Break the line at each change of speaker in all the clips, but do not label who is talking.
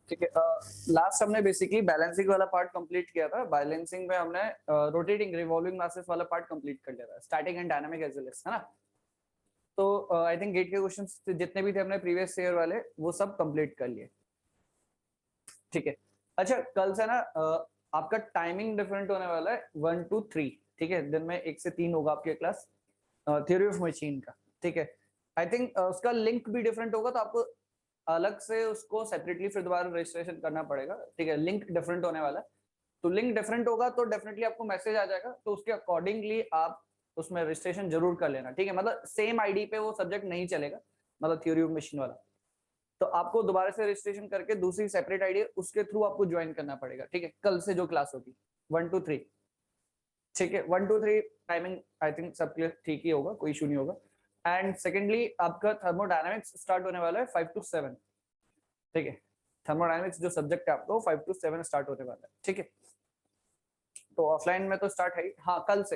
ठीक है। लास्ट हमने बेसिकली बैलेंसिंग वाला पार्ट कंप्लीट किया था। बैलेंसिंग में हमने रोटेटिंग रिवॉल्विंग मासेस वाला पार्ट कंप्लीट कर लिया था, static and dynamic as well as, है ना। तो आई थिंक गेट के क्वेश्चंस जितने भी थे हमने प्रीवियस ईयर वाले वो सब कंप्लीट कर लिए। ठीक है। अच्छा, कल से ना आपका टाइमिंग डिफरेंट होने वाला है, 1 to 3। ठीक है, दिन में 1 से 3 होगा आपके क्लास थ्योरी ऑफ मशीन का। ठीक है। आई थिंक उसका लिंक भी डिफरेंट होगा, तो आपको अलग से उसको सेपरेटली फिर दोबारा रजिस्ट्रेशन करना पड़ेगा। ठीक है, लिंक डिफरेंट होने वाला है। तो लिंक डिफरेंट होगा तो डेफिनेटली आपको मैसेज आ जाएगा, तो उसके अकॉर्डिंगली आप उसमें रजिस्ट्रेशन जरूर कर लेना। ठीक है, मतलब सेम आईडी पे वो सब्जेक्ट नहीं चलेगा, मतलब थ्योरी ऑफ मशीन वाला। तो आपको दोबारा से रजिस्ट्रेशन करके दूसरी सेपरेट आईडी उसके थ्रू आपको ज्वाइन करना पड़ेगा। ठीक है, कल से जो क्लास होगी 1 to 3। ठीक है, 1 to 3 टाइमिंग आई थिंक सबके ठीक ही होगा, कोई इशू नहीं होगा। एंड सेकेंडली आपका थर्मोडायनामिक्स स्टार्ट होने वाला है 5 to 7। ठीक है, थर्मोडायनामिक्स जो सब्जेक्ट है आपको 5 to 7 स्टार्ट होने वाला है। ठीक है, तो ऑफलाइन में तो स्टार्ट है ही, हाँ कल से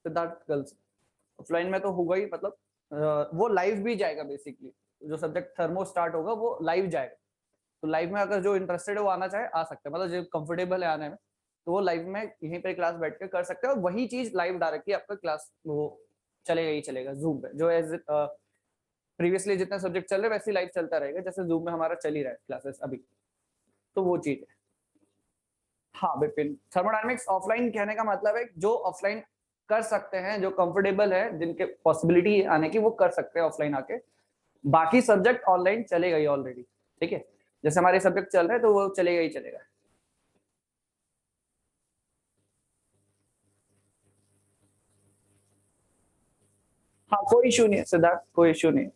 सिद्धार्थ, कल से। ऑफलाइन में तो होगा ही, मतलब वो लाइव भी जाएगा बेसिकली। जो सब्जेक्ट थर्मो स्टार्ट होगा वो लाइव जाएगा। तो लाइव में अगर जो इंटरेस्टेड है वो आना चाहे आ सकता है, मतलब जो कंफर्टेबल है आने में, तो वो लाइव में यहीं पे क्लास बैठ के कर सकते हैं। और वही चीज लाइव डायरेक्टली आपका क्लास वो चलेगा ही चलेगा जूम पे, जो एज प्रीवियसली जितने सब्जेक्ट चल रहे वैसे लाइव चलता रहेगा, जैसे जूम में हमारा चल ही रहा है क्लासेस अभी। तो वो चीज है। हाँ विपिन, थर्मोडायनेमिक्स ऑफलाइन कहने का मतलब है जो ऑफलाइन कर सकते हैं, जो कंफर्टेबल है, जिनके पॉसिबिलिटी आने की, वो कर सकते हैं ऑफलाइन आके। बाकी सब्जेक्ट ऑनलाइन चलेगा ही ऑलरेडी। ठीक है, जैसे हमारे सब्जेक्ट चल रहे हैं तो वो चलेगा ही चलेगा। हाँ कोई इशू नहीं है सिद्धार्थ, कोई इशू नहीं है।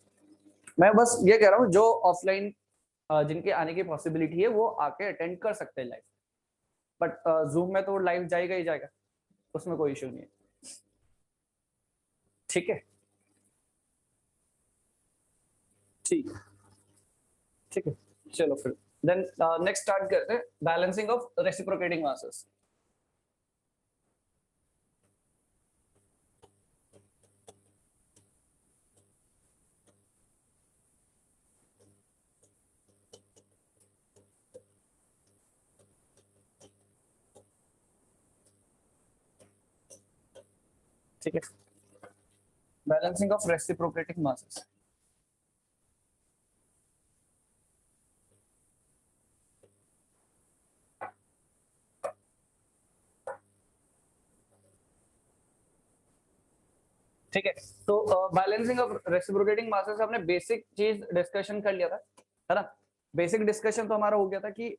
मैं बस ये कह रहा हूँ जो ऑफलाइन जिनके आने की पॉसिबिलिटी है वो आके अटेंड कर सकते हैं लाइव। बट जूम में तो लाइव जाएगा ही जाएगा, उसमें कोई इशू नहीं है। ठीक है, ठीक है, ठीक है। चलो फिर देन नेक्स्ट स्टार्ट करते हैं, बैलेंसिंग ऑफ रेसिप्रोकेटिंग मासेस। ठीक है, बैलेंसिंग ऑफ रेसिप्रोकेटिंग मासेस। ठीक है, तो बैलेंसिंग ऑफ रेसिप्रोकेटिंग मासेस हमने बेसिक चीज डिस्कशन कर लिया था, है ना। बेसिक डिस्कशन तो हमारा हो गया था कि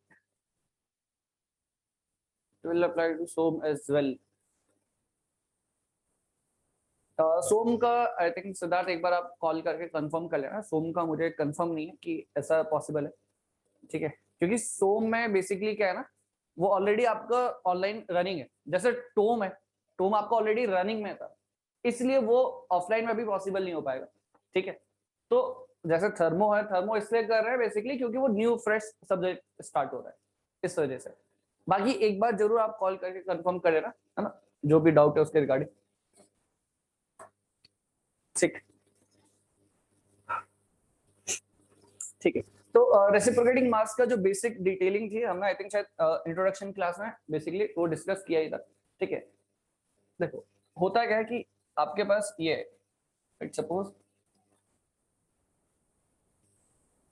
will apply to Som as well। सोम का आई थिंक सिद्धार्थ एक बार आप कॉल करके कंफर्म कर लेना। सोम का मुझे कंफर्म नहीं है कि ऐसा पॉसिबल है। ठीक है, क्योंकि सोम में बेसिकली क्या है ना, वो ऑलरेडी आपका ऑनलाइन रनिंग है। जैसे टोम है, टोम आपका ऑलरेडी रनिंग में था, इसलिए वो ऑफलाइन में भी पॉसिबल नहीं हो पाएगा। ठीक है, तो जैसे थर्मो है, थर्मो इसलिए कर रहे हैं बेसिकली क्योंकि वो न्यू फ्रेश सब्जेक्ट स्टार्ट हो रहा है, इस वजह से। बाकी एक बार जरूर आप कॉल करके कंफर्म कर लेना, है ना, जो भी डाउट है उसके रिगार्डिंग। ठीक, ठीक है। तो रेसिप्रोकेटिंग मास का जो बेसिक डिटेलिंग थी हमने आई थिंक शायद इंट्रोडक्शन क्लास में बेसिकली वो डिस्कस किया ही था। ठीक है, देखो होता क्या है कि आपके पास ये suppose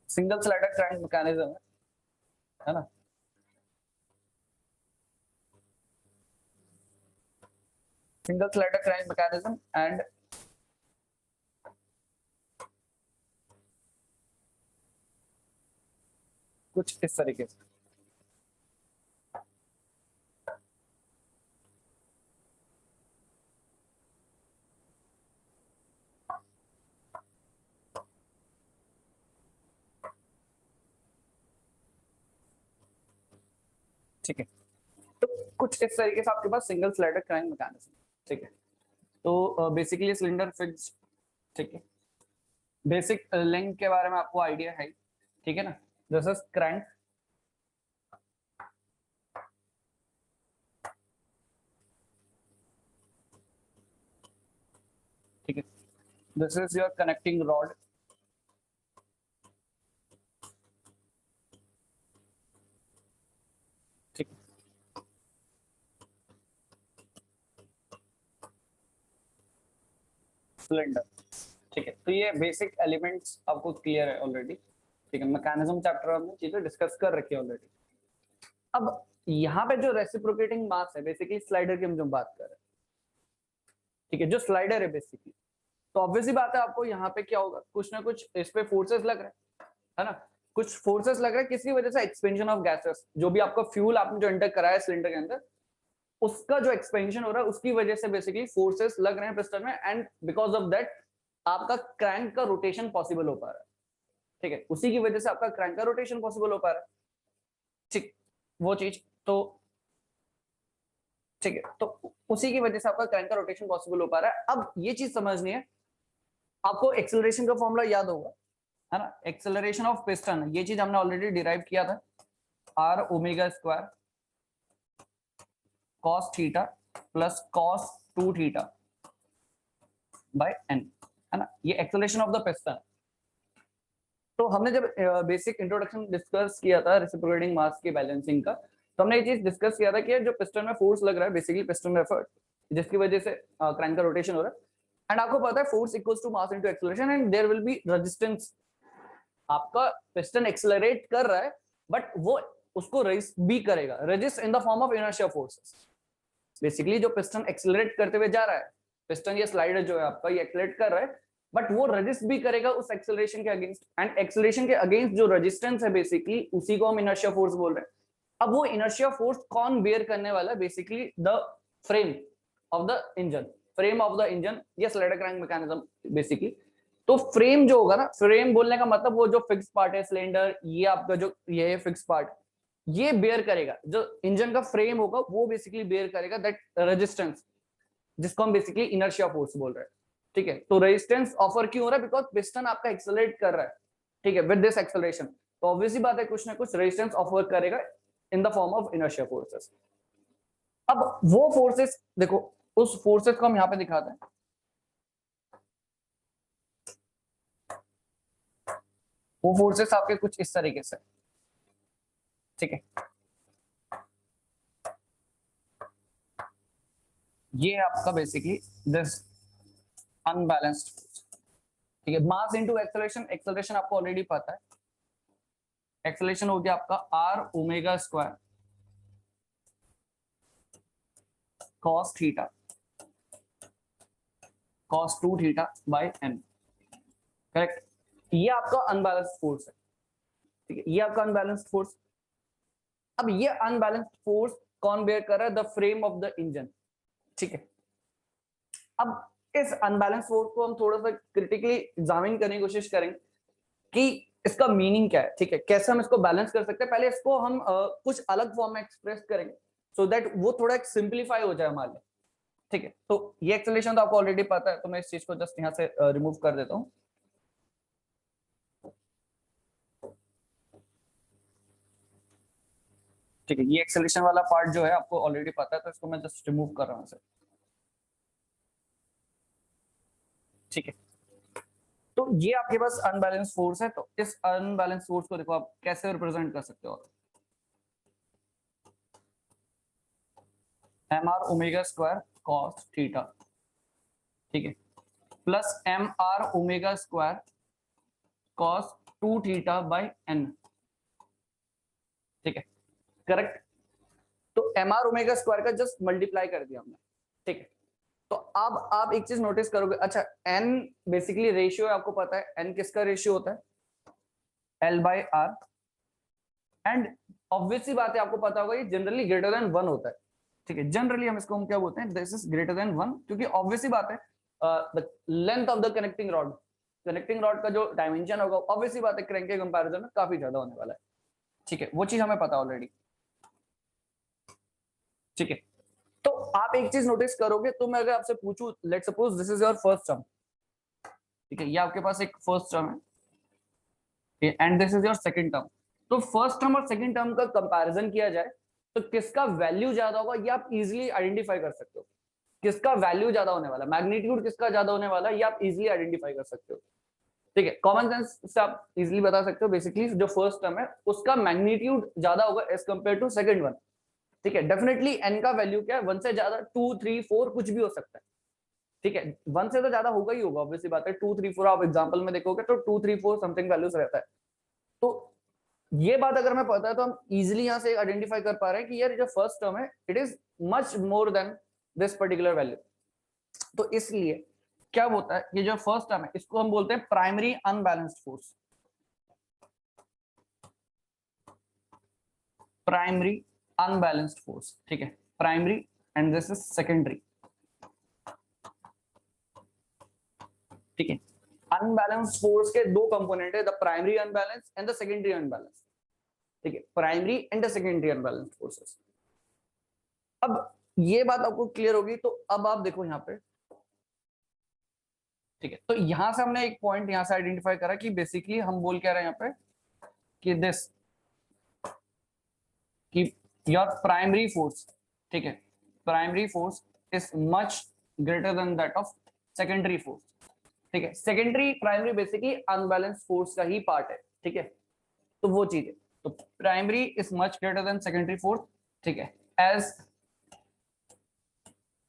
single slider crank mechanism है ना। Single slider crank mechanism and कुछ इस तरीके से। ठीक है, तो कुछ इस तरीके से आपके पास सिंगल स्लाइडर क्रैंक मैकेनिज्म। ठीक है, तो बेसिकली सिलेंडर फिक्स। ठीक है, बेसिक लेंथ के बारे में आपको आइडिया है। ठीक है ना, दिस इज क्रैंक। ठीक है, this is your connecting rod. ठीक है, सिलेंडर। ठीक है, तो ये बेसिक एलिमेंट्स आपको क्लियर है ऑलरेडी। ठीक है, मैकेनिज्म चैप्टर हमने चीजें डिस्कस कर रखी है ऑलरेडी। अब यहाँ पे जो रेसिप्रोकेटिंग मास है बेसिकली स्लाइडर की हम जो बात कर रहे हैं, ठीक है, जो स्लाइडर है बेसिकली, तो ऑब्वियसली बात है आपको यहाँ पे क्या होगा, कुछ ना कुछ इस पे फोर्सेस लग रहे हैं, है ना, कुछ फोर्सेस लग रहे हैं किसकी वजह से, एक्सपेंशन ऑफ गैसेस, जो भी आपका फ्यूल आपने जो एंटर कराया सिलेंडर के अंदर, उसका जो एक्सपेंशन हो रहा है उसकी वजह से बेसिकली फोर्सेस लग रहे हैं पिस्टन में, एंड बिकॉज ऑफ दैट आपका क्रैंक का रोटेशन पॉसिबल हो पा रहा है। ठीक है, उसी की वजह से आपका क्रैंक का रोटेशन पॉसिबल हो पा रहा है। ठीक, वो चीज तो ठीक है, तो उसी की वजह से आपका क्रैंक का रोटेशन पॉसिबल हो पा रहा है। अब ये चीज समझनी है, आपको एक्सेलरेशन का फॉर्मूला याद होगा, है ना, एक्सेलरेशन ऑफ पिस्टन, ये चीज हमने ऑलरेडी डिराइव किया था, r omega square cos theta plus cos 2 theta by n, है ना, ये एक्सेलरेशन ऑफ द पिस्टन। तो हमने जब बेसिक इंट्रोडक्शन डिस्कस किया था रेसिप्रोकेटिंग मास की बैलेंसिंग का, तो हमने ये चीज डिस्कस किया था कि जो पिस्टन में फोर्स लग रहा है बेसिकली पिस्टन में एफर्ट, जिसकी वजह से क्रैंक का रोटेशन हो रहा है, एंड आपको पता है force equals to mass into acceleration, and there will be resistance. आपका पिस्टन एक्सेलरेट कर रहा है बट वो उसको रेजिस्ट भी करेगा, resist in the form of inertia forces. Basically जो पिस्टन एक्सेलरेट करते हुए जा रहा है, पिस्टन या स्लाइडर जो है आपका ये एक्सेलरेट कर रहा है, बट वो रेजिस्ट भी करेगा उस एक्सेलरेशन के अगेंस्ट, एंड एक्सेलरेशन के अगेंस्ट जो रेजिस्टेंस है बेसिकली उसी को हम इनर्शिया फोर्स बोल रहे हैं। अब वो इनर्शिया फोर्स कौन बेयर करने वाला है, basically the frame of the engine, frame of the engine या स्लाइडर क्रैंक मैकेनिज्म बेसिकली। तो फ्रेम जो होगा ना, फ्रेम बोलने का मतलब वो जो फिक्स पार्ट है सिलेंडर, ये आपका जो ये है फिक्स पार्ट, ये बेयर करेगा, जो इंजन का फ्रेम होगा वो बेसिकली बेयर करेगा दैट रेजिस्टेंस, जिसको हम बेसिकली इनर्शिया फोर्स बोल रहे हैं। ठीक है, तो रेजिस्टेंस ऑफर क्यों हो रहा है, बिकॉज पिस्टन आपका एक्सेलरेट कर रहा है, ठीक है, विद दिस एक्सेलरेशन, तो ऑब्वियसली बात है कुछ ना कुछ रेजिस्टेंस ऑफर करेगा इन the form of inertia forces. अब वो फोर्सेस देखो, उस फोर्सेस को हम यहाँ पे दिखाते हैं, वो फोर्सेस आपके कुछ इस तरीके से, ठीक है, ये आपका बेसिकली दिस अनबैलेंस्ड फोर्स। ठीक है, मास इनटू एक्सेलरेशन, एक्सेलरेशन आपको ऑलरेडी पता है, एक्सेलरेशन हो गया आपका r omega square cos theta cos 2 theta by n, correct. ये आपका अनबैलेंस्ड फोर्स है, ठीक है, ये आपका अनबैलेंस्ड फोर्स। अब ये अनबैलेंस्ड फोर्स कौन बेयर कर रहा है, the frame of the engine. ठीक है, अब इस अनबैलेंस फोर्स को हम थोड़ा सा क्रिटिकली एग्जामिन करने की कोशिश करेंगे कि इसका मीनिंग क्या है, ठीक है, कैसे हम इसको बैलेंस कर सकते हैं। पहले इसको हम कुछ अलग फॉर्म में एक्सप्रेस करेंगे सो दैट वो थोड़ा सिंप्लीफाई हो जाए हमारे लिए। ठीक है, तो ये एक्सेलरेशन तो आपको ऑलरेडी पता है, तो मैं इस चीज को जस्ट यहाँ से रिमूव कर देता हूँ। ठीक है, ये एक्सेलरेशन वाला पार्ट जो है आपको ऑलरेडी पता है, तो इसको मैं जस्ट रिमूव कर रहा हूँ। ठीक है, तो ये आपके पास अनबैलेंस फोर्स है, तो इस अनबैलेंस फोर्स को देखो आप कैसे रिप्रेजेंट कर सकते हो, m are omega square cos theta, ठीक है, plus m are omega square cos 2 theta by n, ठीक है, करेक्ट। तो एम आर ओमेगा स्क्वायर का जस्ट मल्टीप्लाई कर दिया हमने, ठीक है। तो अब आप एक चीज नोटिस करोगे, अच्छा एन बेसिकली रेशियो है, आपको पता है एन किसका रेशियो होता है, l by r, and obviously बात है आपको पता होगा ये जनरली ग्रेटर देन 1 होता है। ठीक है, जनरली हम इसको हम क्या बोलते हैं, दिस इज ग्रेटर देन 1, क्योंकि ऑब्वियसली बात है the length of the connecting rod का जो डायमेंशन होगा ऑब्वियसली बात है क्रैंक के कंपैरिजन में काफी ज्यादा होने वाला है। ठीक है, वो चीज हमें पता ऑलरेडी। ठीक है, तो आप एक चीज नोटिस करोगे, तो मैं अगर आपसे पूछूं, let's suppose this is your first term, ठीक है, ये आपके पास एक फर्स्ट टर्म है and this is your second term, तो फर्स्ट टर्म और सेकंड टर्म का कंपैरिजन किया जाए तो किसका वैल्यू ज्यादा होगा ये आप इजीली आइडेंटिफाई कर सकते हो, किसका वैल्यू ज्यादा होने वाला, मैग्नीट्यूड किसका ज्यादा होने वाला, ये आप इजीली आइडेंटिफाई कर सकते हो। ठीक है, कॉमन सेंस से आप इजीली बता सकते हो, बेसिकली जो फर्स्ट टर्म है उसका मैग्नीट्यूड ज्यादा होगा as compare to second one, ठीक है। डेफिनेटली एन का वैल्यू क्या है, 1 से ज्यादा 2 3 4 कुछ भी हो सकता है, ठीक है। 1 से तो ज्यादा होगा ही होगा, ऑब्वियसली बात है। 2 3 4 आप एग्जांपल में देखोगे तो 2 3 4 समथिंग वैल्यूज रहता है। तो ये बात अगर हमें पता है तो हम इजीली यहाँ से आइडेंटिफाई कर पा रहे हैं कि यार जो फर्स्ट टर्म है it is much more than this particular value. तो इसलिए क्या होता है, ये जो फर्स्ट टर्म है इसको हम बोलते हैं primary unbalanced force, primary unbalanced force, ठीक है। Primary and this is secondary, ठीक है। अनबैलेंस्ड फोर्स के दो कंपोनेंट है, the primary unbalance and the secondary unbalance, ठीक है। Primary and the secondary unbalanced forces. अब ये बात आपको क्लियर होगी, तो अब आप देखो यहाँ पे, ठीक है। तो यहां से हमने एक पॉइंट यहां से आइडेंटिफाई करा कि बेसिकली हम बोल क्या रहे हैं यहाँ पे कि दिस, कि योर प्राइमरी फोर्स, ठीक है, primary force is much greater then that of secondary force, ठीक है। Secondary primary basically unbalance force का ही पार्ट है, ठीक है। तो वो चीज है, तो primary is much greater than secondary force, ठीक है, as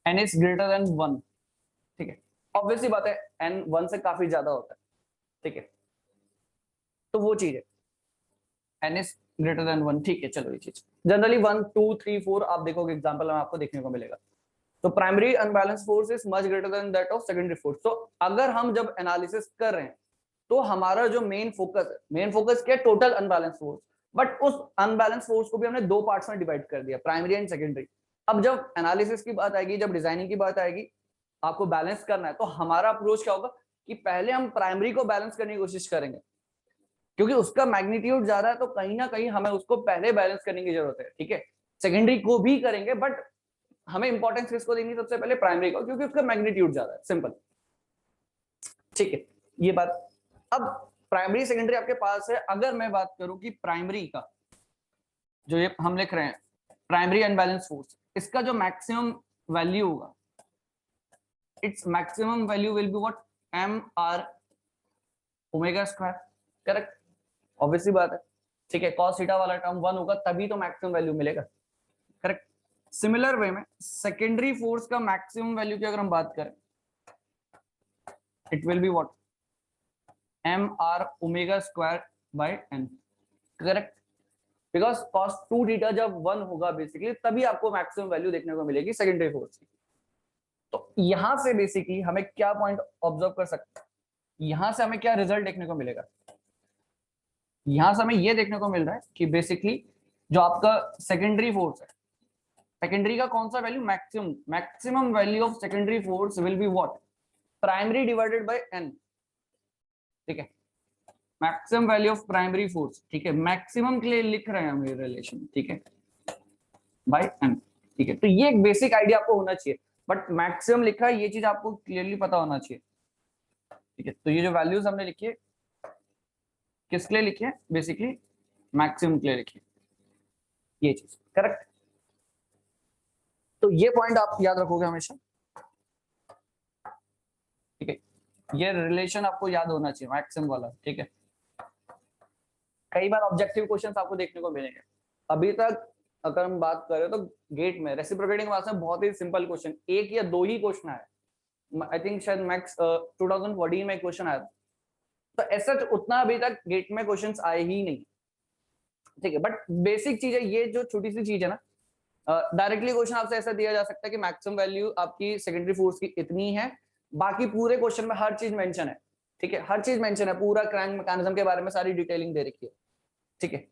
n is greater than 1, ठीक है। ऑब्वियसली बात है एन 1 से काफी ज्यादा होता है, ठीक है। तो वो चीज है, एन इज ग्रेटर देन 1, ठीक है। चलो ये चीज जनरली 1 2 3 4 आप देखोगे एग्जांपल में आपको देखने को मिलेगा। तो primary unbalance force is much greater then that of secondary force. तो अगर हम जब एनालिसिस कर रहे हैं तो हमारा जो मेन फोकस है, मेन फोकस क्या है, टोटल अनबैलेंस फोर्स। बट उस अनबैलेंस फोर्स को भी हमने दो पार्ट्स में डिवाइड कर दिया, प्राइमरी एंड सेकेंडरी। अब जब एनालिसिस की बात आएगी, जब डिजाइनिंग की बात आएगी, आपको बैलेंस करना है, तो हमारा अप्रोच क्या होगा कि पहले हम प्राइमरी को बैलेंस करने की कोशिश करेंगे, क्योंकि उसका मैग्नीट्यूड ज्यादा है, तो कहीं ना कहीं हमें उसको पहले बैलेंस करने की जरूरत है, ठीक है। सेकेंडरी को भी करेंगे बट हमें इंपॉर्टेंस किसको देनी, सबसे पहले प्राइमरी को, क्योंकि उसका मैग्नीट्यूड ज्यादा है, सिंपल, ठीक है। ये बात। अब प्राइमरी सेकेंडरी आपके पास है। अगर मैं बात करूं कि प्राइमरी का जो ये हम लिख रहे हैं प्राइमरी अनबैलेंस फोर्स, इसका जो मैक्सिमम वैल्यू होगा, it's maximum value will be what, m are omega square, correct, obviously बात है, ठीक है। कॉस थीटा वाला टर्म 1 होगा तभी तो मैक्सिमम वैल्यू मिलेगा, करेक्ट। सिमिलर वे में सेकेंडरी फोर्स का मैक्सिमम वैल्यू की अगर हम बात करें, it will be what, m are omega square by n, correct. Because cos 2 theta जब 1 होगा बेसिकली तभी आपको मैक्सिमम वैल्यू देखने को मिलेगी सेकेंडरी फोर्स की। तो यहां से बेसिकली हमें क्या पॉइंट ऑब्जर्व कर सकते हैं, यहां से हमें क्या रिजल्ट देखने को मिलेगा, यहां से हमें ये देखने को मिल रहा है कि बेसिकली जो आपका सेकेंडरी फोर्स है, सेकेंडरी का कौन सा value, maximum, maximum value of secondary force will be what, primary divided by n, ठीक है। Maximum value of primary force, ठीक है, मैक्सिमम के लिए लिख रहे हैं हम ये रिलेशन, ठीक है, बाय एन, ठीक है। तो ये एक बेसिक आइडिया आपको होना चाहिए, बट मैक्सिमम लिखा है ये चीज आपको क्लियरली पता होना चाहिए, ठीक है। तो ये जो वैल्यूज हमने लिखी है किसके लिए लिखी है, बेसिकली मैक्सिमम के लिए लिखी है, ये चीज, करेक्ट। तो ये पॉइंट आप याद रखोगे हमेशा, ठीक है। ये रिलेशन आपको याद होना चाहिए मैक्सिमम वाला, ठीक है। कई बार ऑब्जेक्टिव क्वेश्चंस आपको देखने को मिलेंगे। अभी तक अगर हम बात करें तो गेट में रेसिप्रोकेटिंग क्लास में बहुत ही सिंपल क्वेश्चन, एक या दो ही क्वेश्चन आए, आई थिंक शायद मैक्स 2014 में क्वेश्चन आया था। तो ऐसा उतना अभी तक गेट में क्वेश्चंस आए ही नहीं, ठीक है। बट बेसिक चीज है, ये जो छोटी सी चीज है ना, डायरेक्टली क्वेश्चन आपसे ऐसा दिया जा सकता है कि मैक्सिमम वैल्यू आपकी सेकेंडरी फोर्स की इतनी है, बाकी पूरे क्वेश्चन में हर चीज मेंशन है, ठीक है, हर चीज मेंशन है, पूरा क्रैंक मैकेनिज्म के बारे में सारी डिटेलिंग दे रखी है, ठीक है,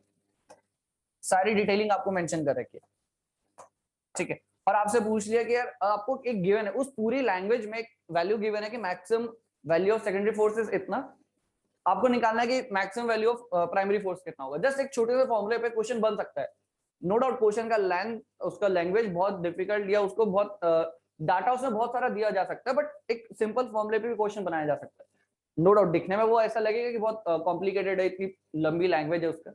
सारी डिटेलिंग आपको मेंशन कर रखी है, ठीक है। और आपसे पूछ लिया कि यार आपको एक गिवन है, उस पूरी लैंग्वेज में एक वैल्यू गिवन है कि maximum value of secondary force is इतना, आपको निकालना है कि maximum value of primary force कितना होगा। जस्ट एक छोटे से फॉर्मूले पे क्वेश्चन बन सकता है, नो डाउट। क्वेश्चन का लेंथ, उसका लैंग्वेज बहुत डिफिकल्ट या उसको बहुत डाटा उसमें बहुत सारा दिया जा सकता है, बट एक सिंपल फॉर्मूले पे भी क्वेश्चन बनाया जा सकता है। नो डाउट दिखने में वो ऐसा लगेगा कि बहुत कॉम्प्लिकेटेड है, इतनी लंबी लैंग्वेज है उसका,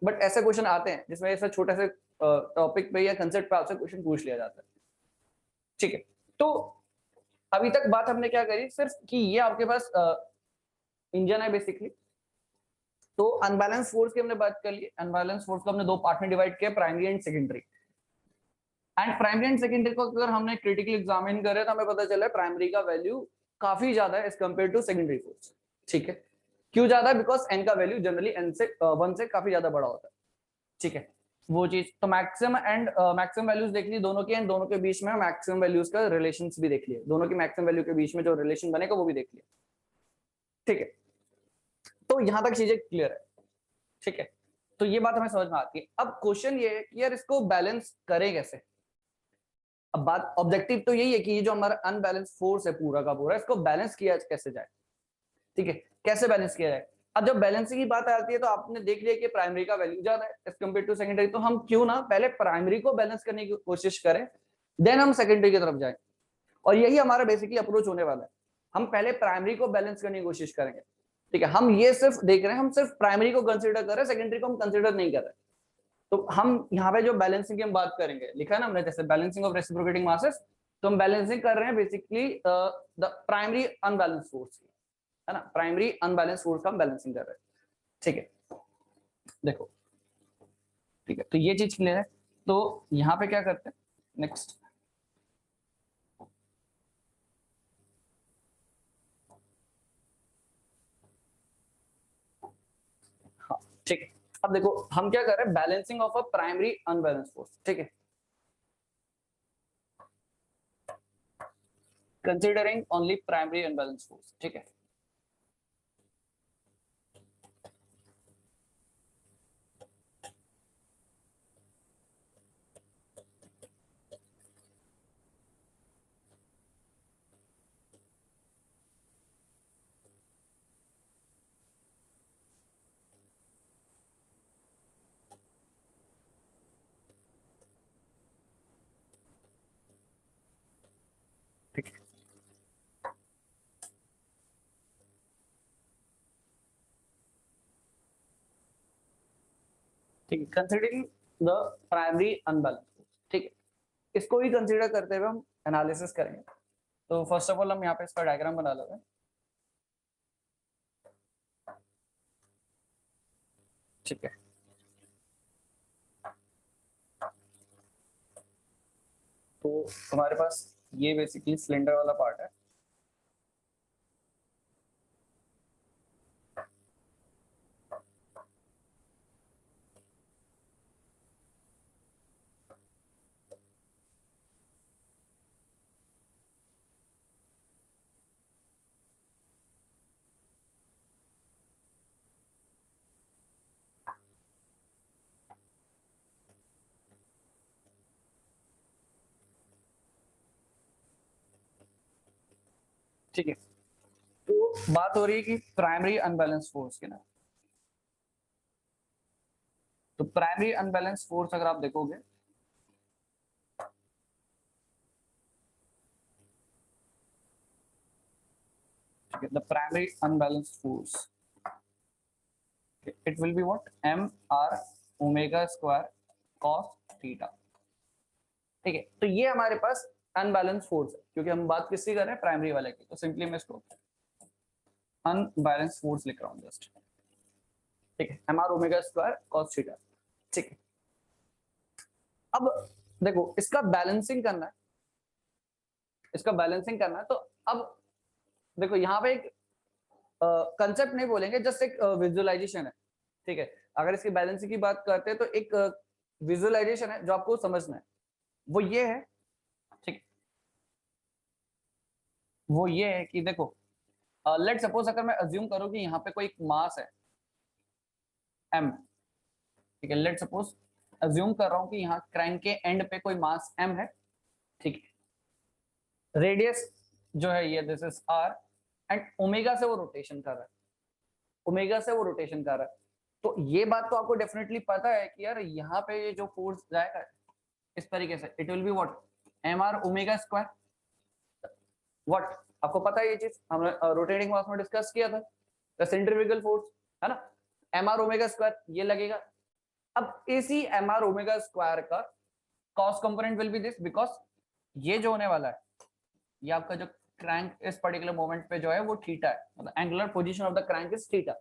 बट ऐसे क्वेश्चन आते हैं जिसमें ऐसा छोटे से टॉपिक पे या कंसेप्ट पे आपसे क्वेश्चन पूछ लिया जाता है, ठीक है। तो अभी तक बात हमने क्या करी, सिर्फ कि ये आपके पास इंजन है बेसिकली। तो अनबैलेंस फोर्स की हमने बात कर ली, अनबैलेंस फोर्स को हमने दो पार्ट में डिवाइड किया, primary and secondary. And primary and secondary को अगर हमने क्रिटिकली एग्जामिन करे तो हमें पता चला प्राइमरी का वैल्यू काफी ज्यादा है as compare to secondary force. ठीक है, क्यों ज्यादा? बिकॉज एन का वैल्यू जनरली एन से 1 से काफी ज्यादा बड़ा होता है। ठीक है, वो चीज तो मैक्सिमम एंड मैक्सिमम वैल्यूज देख ली दोनों की, एंड दोनों के बीच में मैक्सिमम वैल्यूज का रिलेशंस भी देख लिए, दोनों की मैक्सिमम वैल्यू के बीच में जो रिलेशन बनेगा वो भी देख लिया। ठीक है, तो यहां तक चीजें क्लियर है। ठीक है, तो ये बात हमें समझ में आती है। अब क्वेश्चन ये है कि यार इसको बैलेंस करें कैसे। अब बात ऑब्जेक्टिव तो यही है कि ये जो हमारा अनबैलेंस फोर्स है पूरा का पूरा, इसको बैलेंस किया कैसे जाए। ठीक है, कैसे बैलेंस किया जाए। अब जब बैलेंसिंग की बात आती है तो आपने देख लिया कि प्राइमरी का वैल्यू ज्यादा है एज कम्पेयर टू सेकेंडरी, तो हम क्यों ना पहले प्राइमरी को बैलेंस करने की कोशिश करें, देन हम सेकेंडरी की तरफ जाएं। और यही हमारा बेसिकली अप्रोच होने वाला है। हम पहले प्राइमरी को बैलेंस करने की कोशिश करेंगे। ठीक है, हम ये सिर्फ देख रहे हैं, हम सिर्फ प्राइमरी को कंसिडर कर रहे हैं, सेकेंडरी को हम कंसिडर नहीं कर रहे। तो हम यहाँ पे जो बैलेंसिंग की हम बात करेंगे, लिखा है ना हमने जैसे बैलेंसिंग ऑफ रेसिप्रोकेटिंग मासेस, तो हम बैलेंसिंग कर रहे हैं basically the primary unbalance force, है ना, प्राइमरी अनबैलेंस फोर्स का हम बैलेंसिंग कर रहे हैं। ठीक है, देखो, ठीक है, तो ये चीज क्लियर है। तो यहाँ पे क्या करते हैं नेक्स्ट, हाँ ठीक है, अब देखो हम क्या कर रहे हैं, balancing of a primary unbalance force. ठीक है, considering only primary unbalance force. ठीक है, ठीक है, ठीक है, considering the primary unbalance force. ठीक है, इसको ही कंसिडर करते हुए हम एनालिसिस करेंगे। तो फर्स्ट ऑफ ऑल हम यहाँ पे इसका डायग्राम बना लेते हैं। ठीक है, तो हमारे पास ये बेसिकली सिलेंडर वाला पार्ट है। ठीक है, तो बात हो रही है कि प्राइमरी अनबैलेंस फोर्स की ना, तो प्राइमरी अनबैलेंस फोर्स अगर आप देखोगे, ठीक है, the primary unbalance force it will be what, m are omega square cos theta. ठीक है, तो ये हमारे पास अनबैलेंस फोर्स है, क्योंकि हम बात किसकी कर रहे हैं, प्राइमरी वाले की, तो सिंपली मैं इसको अनबैलेंस फोर्स लिख रहा हूँ जस्ट। ठीक है, m are omega square cos theta. ठीक है, अब देखो इसका बैलेंसिंग करना है, इसका बैलेंसिंग करना है, तो अब देखो यहाँ पे एक कंसेप्ट नहीं बोलेंगे, जस्ट एक विजुअलाइजेशन है। ठीक है, अगर इसकी बैलेंसिंग की बात करते हैं तो एक विजुअलाइजेशन है जो आपको समझना है, वो ये है। ठीक, वो ये है कि देखो लेट सपोज अगर मैं अज्यूम करूं कि यहाँ पे कोई एक मास है m। ठीक है, लेट सपोज अज्यूम कर रहा हूं कि यहाँ क्रैंक के एंड पे कोई मास m है। ठीक है, रेडियस जो है ये this is r, and omega से वो रोटेशन कर रहा है, ओमेगा से वो रोटेशन कर रहा है। तो ये बात तो आपको डेफिनेटली पता है कि यार यहाँ पे ये जो फोर्स जाएगा इस तरीके से, it will be what, m are omega square. What, आपको पता है ये चीज, हमने रोटेटिंग मास में डिस्कस किया था, द सेंट्रीफ्यूगल फोर्स, है ना, एम आर ओमेगा स्क्वायर ये लगेगा। अब इसी एम आर ओमेगा स्क्वायर का cos component will be this, because ये जो होने वाला है, ये आपका जो क्रैंक इस पर्टिकुलर मोमेंट पे जो है वो थीटा है, मतलब angular position of the crank is theta.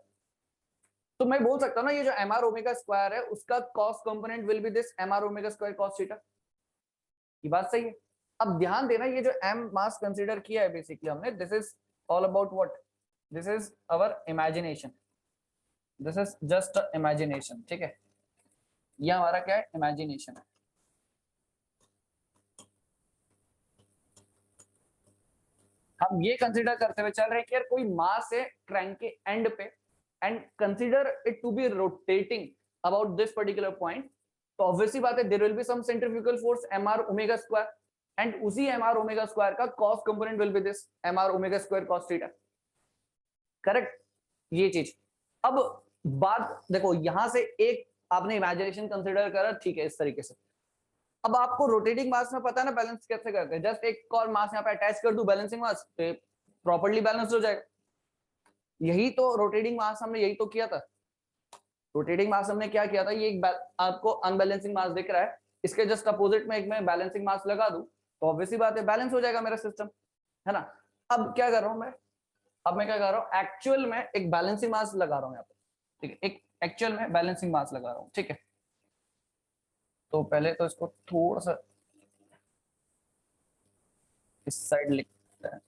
तो मैं बोल सकता हूँ ना ये जो एम आर ओमेगा स्क्वायर है उसका cos component will be this m are omega square cos theta. ये बात सही है। अब ध्यान देना, ये जो m मास कंसीडर किया है बेसिकली हमने, this is all about what, this is our imagination, this is just imagination, ठीक है, ये हमारा क्या है, इमेजिनेशन है। हम ये कंसीडर करते हुए चल रहे हैं कि यार कोई मास है क्रैंक के एंड पे and consider it to be rotating about this particular point, तो ऑब्वियसली बात है there will be some centrifugal force mr omega square, and उसी mr ओमेगा स्क्वायर का cos component will be this mr omega square cos theta, correct, ये चीज। अब बात देखो, यहां से एक आपने इमेजिनेशन कंसीडर करा, ठीक है, इस तरीके से। अब आपको रोटेटिंग मास में पता है ना बैलेंस कैसे करते हैं, जस्ट एक और मास यहाँ पे अटैच कर दूं बैलेंसिंग मास, प्रॉपर्ली बैलेंस हो जाएगा। यही तो रोटेटिंग मास हमने यही तो किया था, रोटेटिंग मास हमने क्या किया था, ये एक आपको अनबैलेंसिंग मास दिख रहा है, इसके जस्ट अपोजिट में एक मैं बैलेंसिंग मास लगा दूं, तो ऑब्वियसली बात है बैलेंस हो जाएगा मेरा सिस्टम, है ना। अब क्या कर रहा हूं मैं, अब मैं क्या कर रहा हूँ, एक्चुअल में एक बैलेंसिंग मास लगा रहा हूँ यहाँ पे, ठीक है, एक एक्चुअल में बैलेंसिंग मास लगा रहा हूँ, ठीक है। तो पहले तो इसको थोड़ा सा इस साइड लिखते हैं,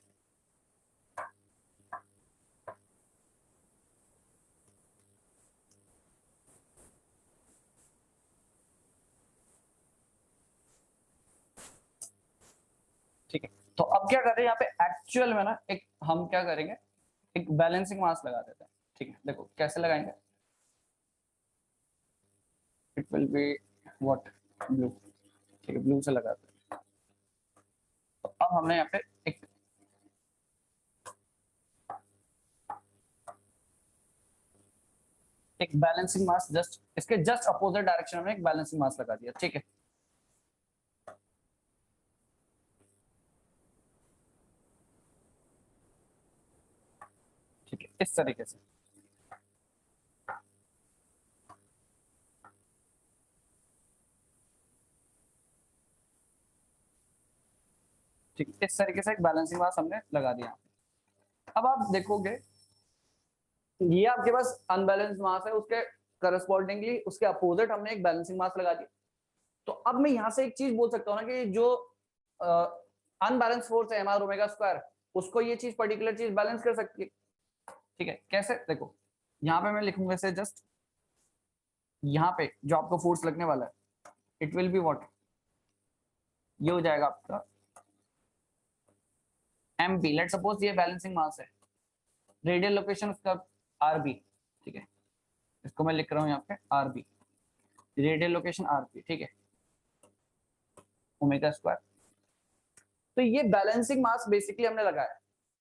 ठीक है। तो अब क्या कर रहे हैं यहाँ पे एक्चुअल में ना, एक हम क्या करेंगे, एक बैलेंसिंग मास लगा देते हैं, ठीक है। देखो कैसे लगाएंगे, it will be what, blue, ठीक है, ब्लू से लगाते हैं। तो अब हमने यहाँ पे एक बैलेंसिंग मास जस्ट इसके जस्ट अपोजिट डायरेक्शन में एक बैलेंसिंग मास लगा दिया, ठीक है। ठीक है, इस तरीके से, ठीक, इस तरीके से एक बैलेंसिंग मास हमने लगा दिया। अब आप देखोगे ये आपके पास अनबैलेंस मास है, उसके करस्पॉन्डिंगली उसके अपोजिट हमने एक बैलेंसिंग मास लगा दिया। तो अब मैं यहां से एक चीज बोल सकता हूँ ना कि जो अनबैलेंस फोर्स है mr ओमेगा स्क्वायर, उसको ये चीज पर्टिकुलर चीज बैलेंस कर सकती है, ठीक है। कैसे, देखो यहाँ पे मैं लिखूंगा इसे जस्ट, यहाँ पे जो आपको फोर्स लगने वाला है इट विल बी व्हाट, ये हो जाएगा आपका mp, लेट सपोज ये बैलेंसिंग मास है, रेडियल लोकेशन उसका rb, ठीक है, इसको मैं लिख रहा हूँ यहाँ पे rb, रेडियल लोकेशन rp, ठीक है, ओमेगा स्क्वायर। तो ये बैलेंसिंग मास बेसिकली हमने लगाया,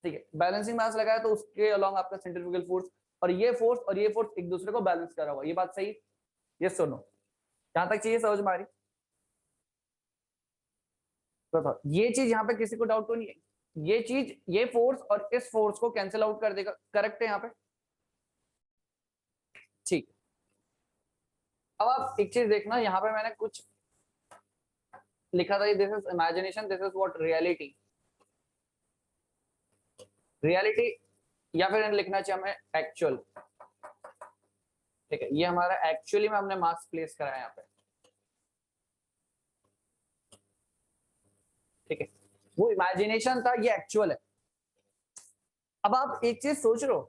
ठीक है, बैलेंसिंग मास लगाया, तो उसके अलोंग आपका सेंट्रीफ्यूगल फोर्स और ये फोर्स एक दूसरे को बैलेंस करा हुआ, ये बात सही, ये सुनो, जहां तक चाहिए समझ में आ रही, तो ये चीज यहाँ पे किसी को डाउट तो नहीं है, ये चीज ये फोर्स और इस फोर्स को कैंसिल आउट कर देगा, करेक्ट है यहाँ पे, ठीक। अब आप एक चीज देखना, यहाँ पे मैंने कुछ लिखा था, this is imagination, this is what reality, reality, या फिर लिखना चाहिए हमें एक्चुअल, ठीक है, ये हमारा एक्चुअली में हमने मास प्लेस करा है यहाँ पे, ठीक है, वो इमेजिनेशन था, ये एक्चुअल है। अब आप एक चीज सोच रहे हो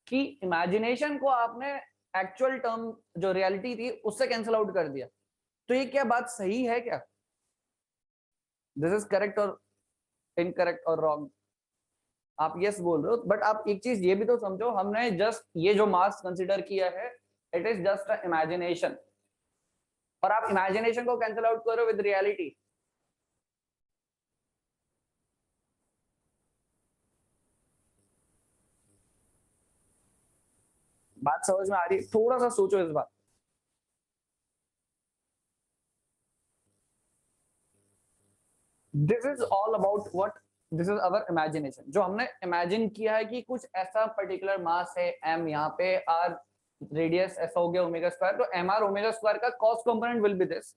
कि इमेजिनेशन को आपने एक्चुअल टर्म जो रियलिटी थी उससे कैंसिल आउट कर दिया, तो ये क्या बात सही है क्या, दिस इज करेक्ट और इनकरेक्ट और रॉन्ग, आप यस बोल रहे हो, बट आप एक चीज ये भी तो समझो, हमने जस्ट ये जो मास कंसीडर किया है it is just a imagination, और आप इमेजिनेशन को कैंसिल आउट करो विद रियलिटी, बात समझ में आ रही है, थोड़ा सा सोचो इस बात। This is all about what, this is our imagination, जो हमने इमेजिन किया है कि कुछ ऐसा पर्टिकुलर मास है m, यहाँ पे r रेडियस ऐसा हो गया ओमेगा स्क्वायर, तो mr ओमेगा स्क्वायर का cost component will be this.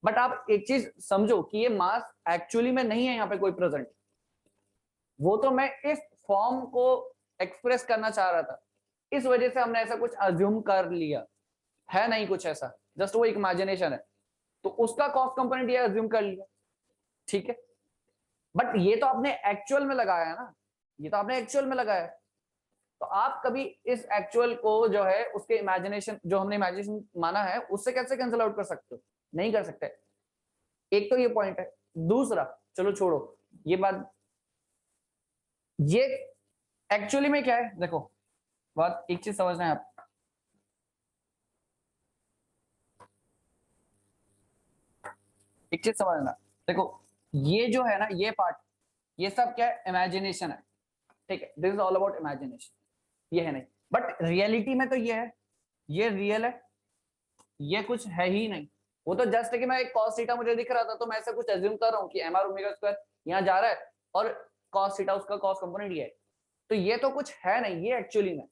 But आप एक चीज समझो कि ये मास एक्चुअली में नहीं है यहाँ पे कोई प्रेजेंट, वो तो मैं इस फॉर्म को एक्सप्रेस करना चाह रहा था, इस वजह से हमने ऐसा कुछ अज्यूम कर लिया, है नहीं कुछ ऐसा, जस्ट वो एक इमेजिनेशन है, तो उसका कॉस्ट कंपोनेंट ये अज्यूम कर लिया, ठीक है, बट ये तो आपने एक्चुअल में लगाया है ना, ये तो आपने एक्चुअल में लगाया है, तो आप कभी इस एक्चुअल को जो है उसके इमेजिनेशन, जो हमने इमेजिनेशन माना है, उससे कैसे कैंसिल आउट कर सकते हो? नहीं कर सकते। एक तो ये पॉइंट है। दूसरा, चलो छोड़ो ये बात, ये एक्चुअली में क्या है, देखो बात एक चीज समझना है आप, एक चीज समझना, देखो ये जो है ना, ये पार्ट, ये सब क्या है, इमेजिनेशन है, ठीक है, this is all about imagination, ये है नहीं, बट रियलिटी में तो ये है, ये रियल है, ये कुछ है ही नहीं। वो तो जस्ट है कि मैं एक cos थीटा मुझे दिख रहा था, तो मैं ऐसा कुछ एज्यूम कर रहा हूँ कि mr ओमेगा स्क्वायर यहाँ जा रहा है और cos थीटा उसका cos कंपोनेंट ये है, तो ये तो कुछ है नहीं, ये एक्चुअली में,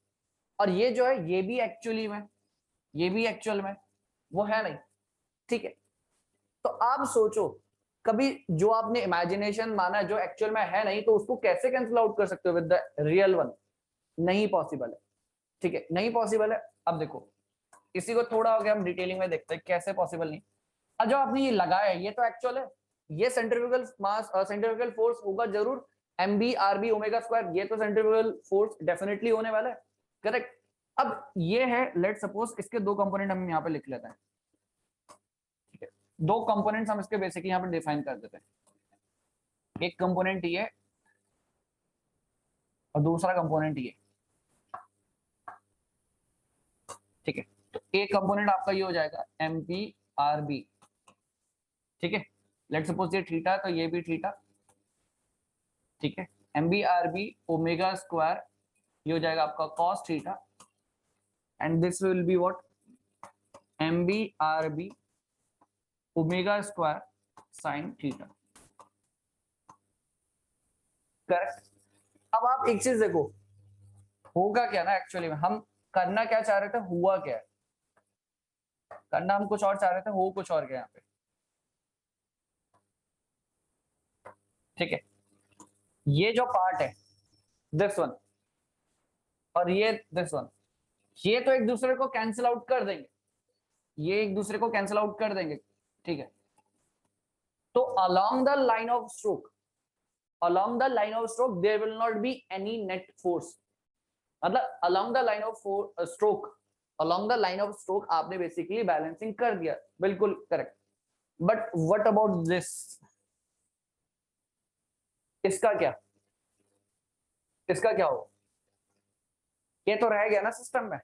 और ये जो है ये भी एक्चुअली में, ये भी एक्चुअल में, वो है नहीं, ठीक है। तो आप सोचो, कभी जो आपने इमेजिनेशन माना जो एक्चुअल में है नहीं, तो उसको कैसे कैंसिल आउट कर सकते हो विद द रियल वन? नहीं पॉसिबल है, ठीक है, नहीं पॉसिबल है। अब देखो इसी को थोड़ा हो गया हम डिटेलिंग में देखते हैं कैसे पॉसिबल नहीं। अब जो आपने ये लगाया है ये तो एक्चुअल है, ये सेंट्रीफ्यूगल मास, सेंट्रीफ्यूगल फोर्स होगा जरूर, m B R B omega square, ये तो सेंट्रीफ्यूगल फोर्स डेफिनेटली होने वाला है, करेक्ट। अब ये है, लेट सपोज इसके दो कंपोनेंट हम यहाँ पे लिख लेते हैं, ठीक है, दो कंपोनेंट्स हम इसके बेसिकली यहाँ पे डिफाइन कर देते हैं, एक कंपोनेंट ये और दूसरा कंपोनेंट ये, ठीक है। तो एक कंपोनेंट आपका ये हो जाएगा एम पी आर बी, ठीक है, लेट सपोज ये थीटा, तो ये भी थीटा, ठीक है, M B R B omega square, ये हो जाएगा आपका cos theta, and this will be what, M B R B omega square sine theta, correct. अब आप एक चीज देखो, होगा क्या ना, एक्चुअली में हम करना क्या चाह रहे थे, हुआ क्या है, करना हम कुछ और चाह रहे थे, हो कुछ और क्या यहाँ पे, ठीक है। ये जो पार्ट है दिस वन और ये दिस वन, ये तो एक दूसरे को कैंसिल आउट कर देंगे, ये एक दूसरे को कैंसिल आउट कर देंगे, ठीक है। तो along the line of stroke, along the line of stroke there will not be any net force, मतलब along the line of stroke, along the line of stroke आपने बेसिकली बैलेंसिंग कर दिया, बिल्कुल correct. But what about this, इसका क्या, इसका क्या हो, ये तो रह गया ना सिस्टम में,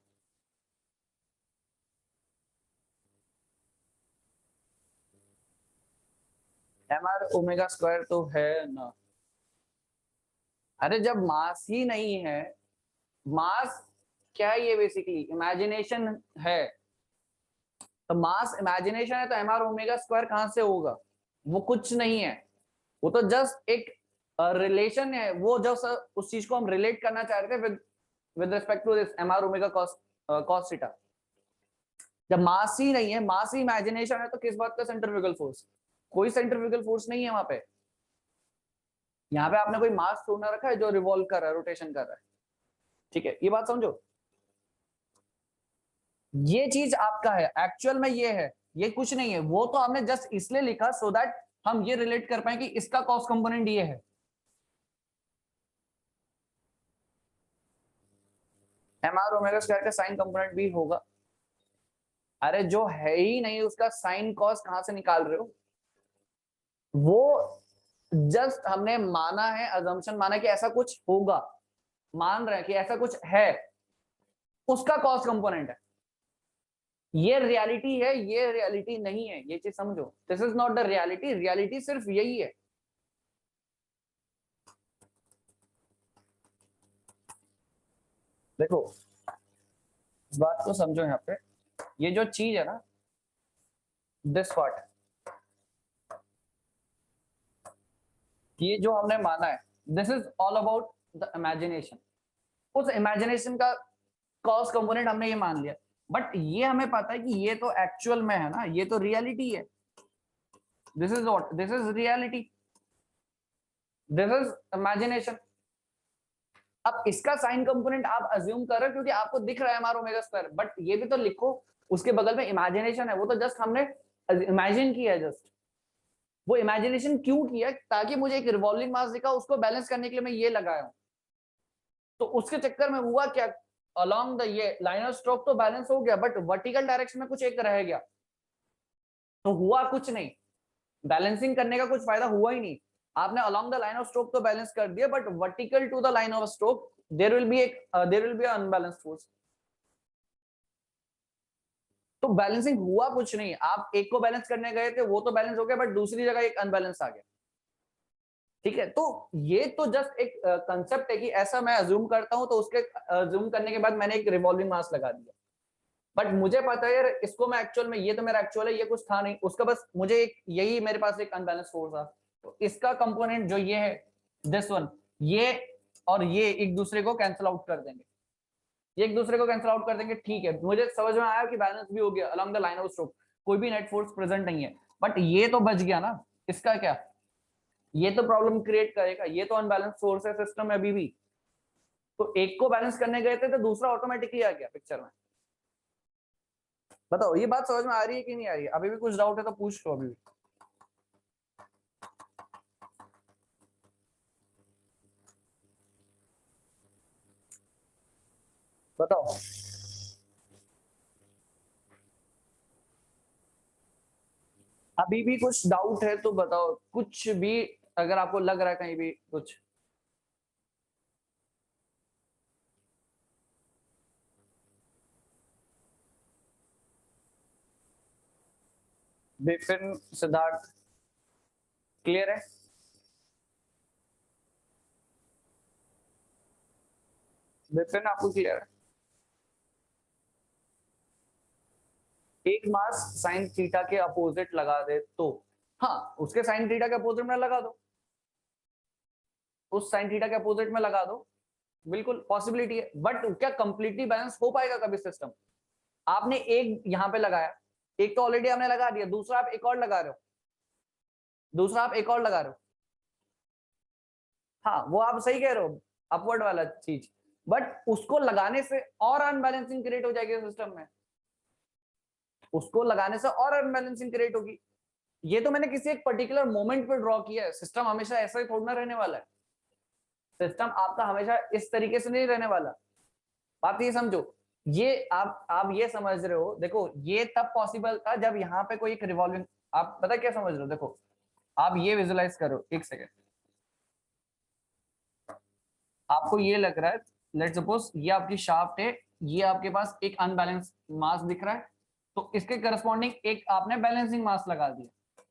एम आर ओमेगा स्क्वायर तो है ना। अरे जब मास ही नहीं है, मास क्या है, ये बेसिकली इमेजिनेशन है, तो मास इमेजिनेशन है, तो एम आर ओमेगा स्क्वायर कहां से होगा, वो कुछ नहीं है, वो तो जस्ट एक रिलेशन है, वो जो उस चीज को हम रिलेट करना चाह रहे थे with respect to this m are omega cos cos theta. जब मास ही नहीं है, मास ही इमेजिनेशन है, तो किस बात का सेंट्रीफ्यूगल फोर्स, कोई सेंट्रीफ्यूगल फोर्स नहीं है वहां पे, यहाँ पे आपने कोई मास थोड़ा रखा है जो रिवॉल्व कर रहा है, रोटेशन कर रहा है, ठीक है, ये बात समझो। ये चीज आपका है, एक्चुअल में ये है, ये कुछ नहीं है, वो तो हमने जस्ट इसलिए लिखा सो दैट हम ये रिलेट कर पाए कि इसका कॉस्ट कंपोनेंट ये है, एम आर ओमेगा स्क्वायर का साइन कंपोनेंट भी होगा। अरे जो है ही नहीं उसका साइन कॉस कहां से निकाल रहे हो, वो जस्ट हमने माना है, अजम्पशन माना कि ऐसा कुछ होगा, मान रहे हैं कि ऐसा कुछ है, उसका कॉस्ट कंपोनेंट है, ये रियलिटी है, ये रियलिटी नहीं है, ये चीज समझो, this is not the reality, reality सिर्फ यही है। देखो इस बात को समझो, यहाँ पे ये जो चीज है ना, दिस पार्ट, ये जो हमने माना है, this is all about the imagination, उस इमेजिनेशन का कॉस्ट कंपोनेंट हमने ये मान लिया, बट ये हमें पता है कि ये तो एक्चुअल में है ना, ये तो रियलिटी है, this is what, this is reality, this is imagination. अब इसका साइन कंपोनेंट आप अज्यूम कर रहे हो क्योंकि आपको दिख रहा है हमारा ओमेगा स्क्वायर, बट ये भी तो लिखो उसके बगल में इमेजिनेशन है, वो तो जस्ट हमने इमेजिन किया है जस्ट, वो इमेजिनेशन क्यों किया, ताकि मुझे एक रिवॉल्विंग मास दिखा, उसको बैलेंस करने के लिए मैं ये लगाया हूं। तो उसके चक्कर में हुआ क्या, अलोंग द ये लाइन ऑफ स्ट्रोक तो बैलेंस हो गया, बट वर्टिकल डायरेक्शन में कुछ एक रह गया, तो हुआ कुछ नहीं, बैलेंसिंग करने का कुछ फायदा हुआ ही नहीं। आपने along the line of stroke तो बैलेंस कर दिया, but vertical to the line of stroke there will be unbalanced force. तो बैलेंसिंग हुआ कुछ नहीं, आप एक को बैलेंस करने गए थे, वो तो बैलेंस हो गया, बट दूसरी जगह एक अनबैलेंस आ गया। ठीक है, तो ये तो जस्ट एक कंसेप्ट है कि ऐसा मैं अज्यूम करता हूं, तो उसके अज्यूम करने के बाद मैंने एक रिवॉल्विंग मास लगा दिया। बट मुझे पता है यार, इसको मैं एक्चुअल में, ये तो मेरा एक्चुअल है, ये कुछ था नहीं उसका, बस मुझे एक यही मेरे पास एक अनबैलेंस फोर्स था। तो इसका कंपोनेंट जो ये है, दिस वन, ये और ये एक दूसरे को कैंसिल आउट कर देंगे, ये एक दूसरे को कैंसिल आउट कर देंगे। ठीक है, मुझे समझ में आया कि बैलेंस भी हो गया along the line of stroke, कोई भी नेट फोर्स प्रेजेंट नहीं है। बट ये तो बच गया ना, इसका क्या, ये तो प्रॉब्लम क्रिएट करेगा, ये तो अनबैलेंस सोर्स है सिस्टम में अभी भी। तो एक को बैलेंस करने गए थे, तो दूसरा ऑटोमेटिकली आ गया पिक्चर में। बताओ ये बात समझ में आ रही है कि नहीं आ रही है? अभी भी कुछ डाउट है तो पूछ लो अभी भी। बताओ अभी भी कुछ डाउट है तो बताओ, कुछ भी अगर आपको लग रहा है कहीं भी कुछ। विपिन, सिद्धार्थ, क्लियर है? विपिन आपको क्लियर है? एक मास साइन थीटा के अपोजिट लगा दे तो, हाँ उसके साइन थीटा के अपोजिट में लगा दो, उस साइन थीटा के अपोजिट में लगा दो, बिल्कुल पॉसिबिलिटी है। बट क्या कंप्लीटली बैलेंस हो पाएगा कभी सिस्टम? आपने एक यहां पे लगाया, एक तो ऑलरेडी आपने लगा दिया, दूसरा आप एक और लगा रहे हो, दूसरा आप एक और लगा रहे हो। हाँ वो आप सही कह रहे हो, अपवर्ड वाला चीज, बट उसको लगाने से और अनबैलेंसिंग क्रिएट हो जाएगी सिस्टम में, उसको लगाने से और अनबैलेंसिंग क्रिएट होगी। ये तो मैंने किसी एक पर्टिकुलर मोमेंट पे ड्रॉ किया है, सिस्टम हमेशा ऐसा ही थोड़ा ना रहने वाला है, सिस्टम आपका हमेशा इस तरीके से नहीं रहने वाला। बात ये समझो, ये आप ये समझ रहे हो, देखो ये तब पॉसिबल था जब यहाँ पे कोई एक रिवॉल्विंग, आप पता क्या समझ रहे हो, देखो आप ये विजुलाइज करो, एक सेकेंड, आपको ये लग रहा है, लेट्स सपोज ये आपकी शाफ्ट है, ये आपके पास एक अनबैलेंस मास दिख रहा है, तो इसके करस्पॉन्डिंग एक आपने बैलेंसिंग मास लगा दिया,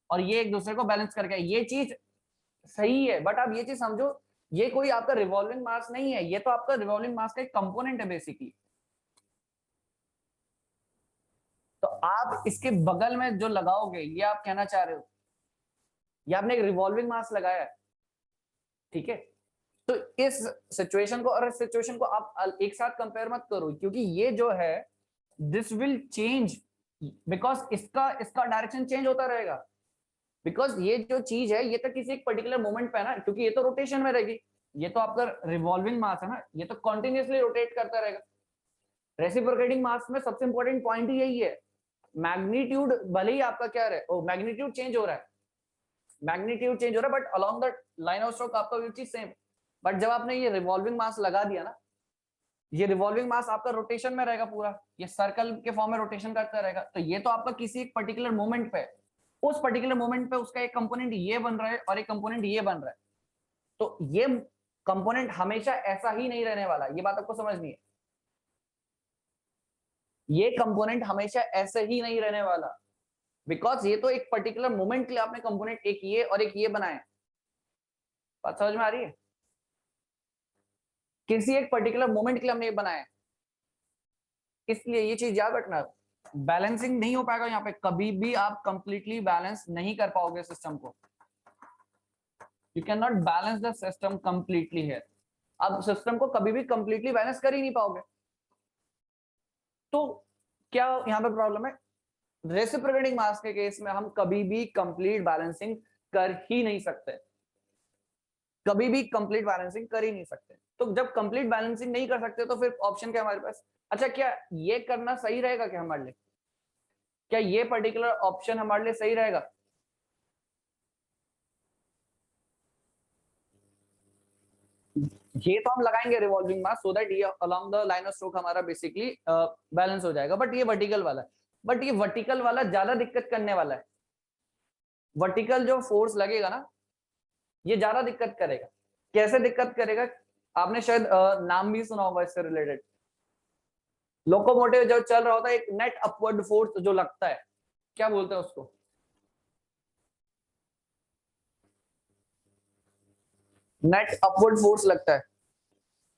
और ये एक दूसरे को बैलेंस करके, ये चीज सही है। बट आप ये चीज समझो, ये कोई आपका रिवॉल्विंग मास नहीं है, ये तो आपका रिवॉल्विंग मास का एक कंपोनेंट है बेसिकली। तो आप इसके बगल में जो लगाओगे, ये आप कहना चाह रहे हो, ये आपने एक रिवॉल्विंग मास लगाया है, ठीक है? तो इस सिचुएशन को और इस सिचुएशन को आप एक साथ कंपेयर मत करो, क्योंकि ये जो है दिस विल चेंज, बिकॉज इसका इसका डायरेक्शन चेंज होता रहेगा, बिकॉज ये जो चीज है ये तो किसी एक पर्टिकुलर मोमेंट पे है ना, क्योंकि ये तो रोटेशन में रहेगी, ये तो आपका रिवॉल्विंग मास है ना, ये तो कॉन्टिन्यूसली रोटेट करता रहेगा। रेसिप्रोकेटिंग मास में सबसे इंपॉर्टेंट पॉइंट ही यही है, मैग्नीट्यूड भले ही आपका क्या है, मैग्नीट्यूड चेंज हो रहा है, मैग्नीट्यूड चेंज हो रहा है, but along the line of stroke आपका चीज सेम। बट जब आपने ये रिवॉल्विंग मास लगा दिया ना, ये रिवॉल्विंग मास आपका रोटेशन में रहेगा पूरा, ये सर्कल के फॉर्म में रोटेशन करता रहेगा, तो ये तो आपका किसी एक पर्टिकुलर मोमेंट पे, उस पर्टिकुलर मोमेंट पे उसका एक कंपोनेंट ये बन रहा है और एक कंपोनेंट ये बन रहा है, तो ये कंपोनेंट हमेशा ऐसा ही नहीं रहने वाला, ये बात आपको समझनी है, ये कंपोनेंट हमेशा ऐसे ही नहीं रहने वाला, बिकॉज ये तो एक पर्टिकुलर मोमेंट के लिए आपने कंपोनेंट एक ये और एक ये बनाए। बात समझ में आ रही है? किसी एक पर्टिकुलर मोमेंट के लिए हमने ये बनाया, इसलिए ये चीज याद रखना, बैलेंसिंग नहीं हो पाएगा यहाँ पे, कभी भी आप कंप्लीटली बैलेंस नहीं कर पाओगे सिस्टम को, you can not balance the system completely है, आप सिस्टम को कभी भी कंप्लीटली बैलेंस कर ही नहीं पाओगे। तो क्या यहाँ पे प्रॉब्लम है, रेसिप्रोकेटिंग मास के केस में हम कभी भी कंप्लीट बैलेंसिंग कर ही नहीं सकते, कभी भी कंप्लीट बैलेंसिंग कर ही नहीं सकते। तो जब कंप्लीट बैलेंसिंग नहीं कर सकते तो फिर ऑप्शन क्या हमारे पास, अच्छा क्या ये करना सही रहेगा क्या हमारे लिए, क्या ये पर्टिकुलर ऑप्शन हमारे लिए सही रहेगा? ये तो हम लगाएंगे रिवॉल्विंग मास सो दैट ये along the line of stroke हमारा बेसिकली बैलेंस हो जाएगा, बट ये वर्टिकल वाला है, बट ये वर्टिकल वाला ज्यादा दिक्कत करने वाला है। वर्टिकल जो फोर्स लगेगा ना ये ज्यादा दिक्कत करेगा। कैसे दिक्कत करेगा? आपने शायद नाम भी सुना होगा इससे रिलेटेड। लोकोमोटिव जब चल रहा होता है एक नेट अपवर्ड फोर्स जो लगता है, क्या बोलते हैं उसको? नेट अपवर्ड फोर्स लगता है।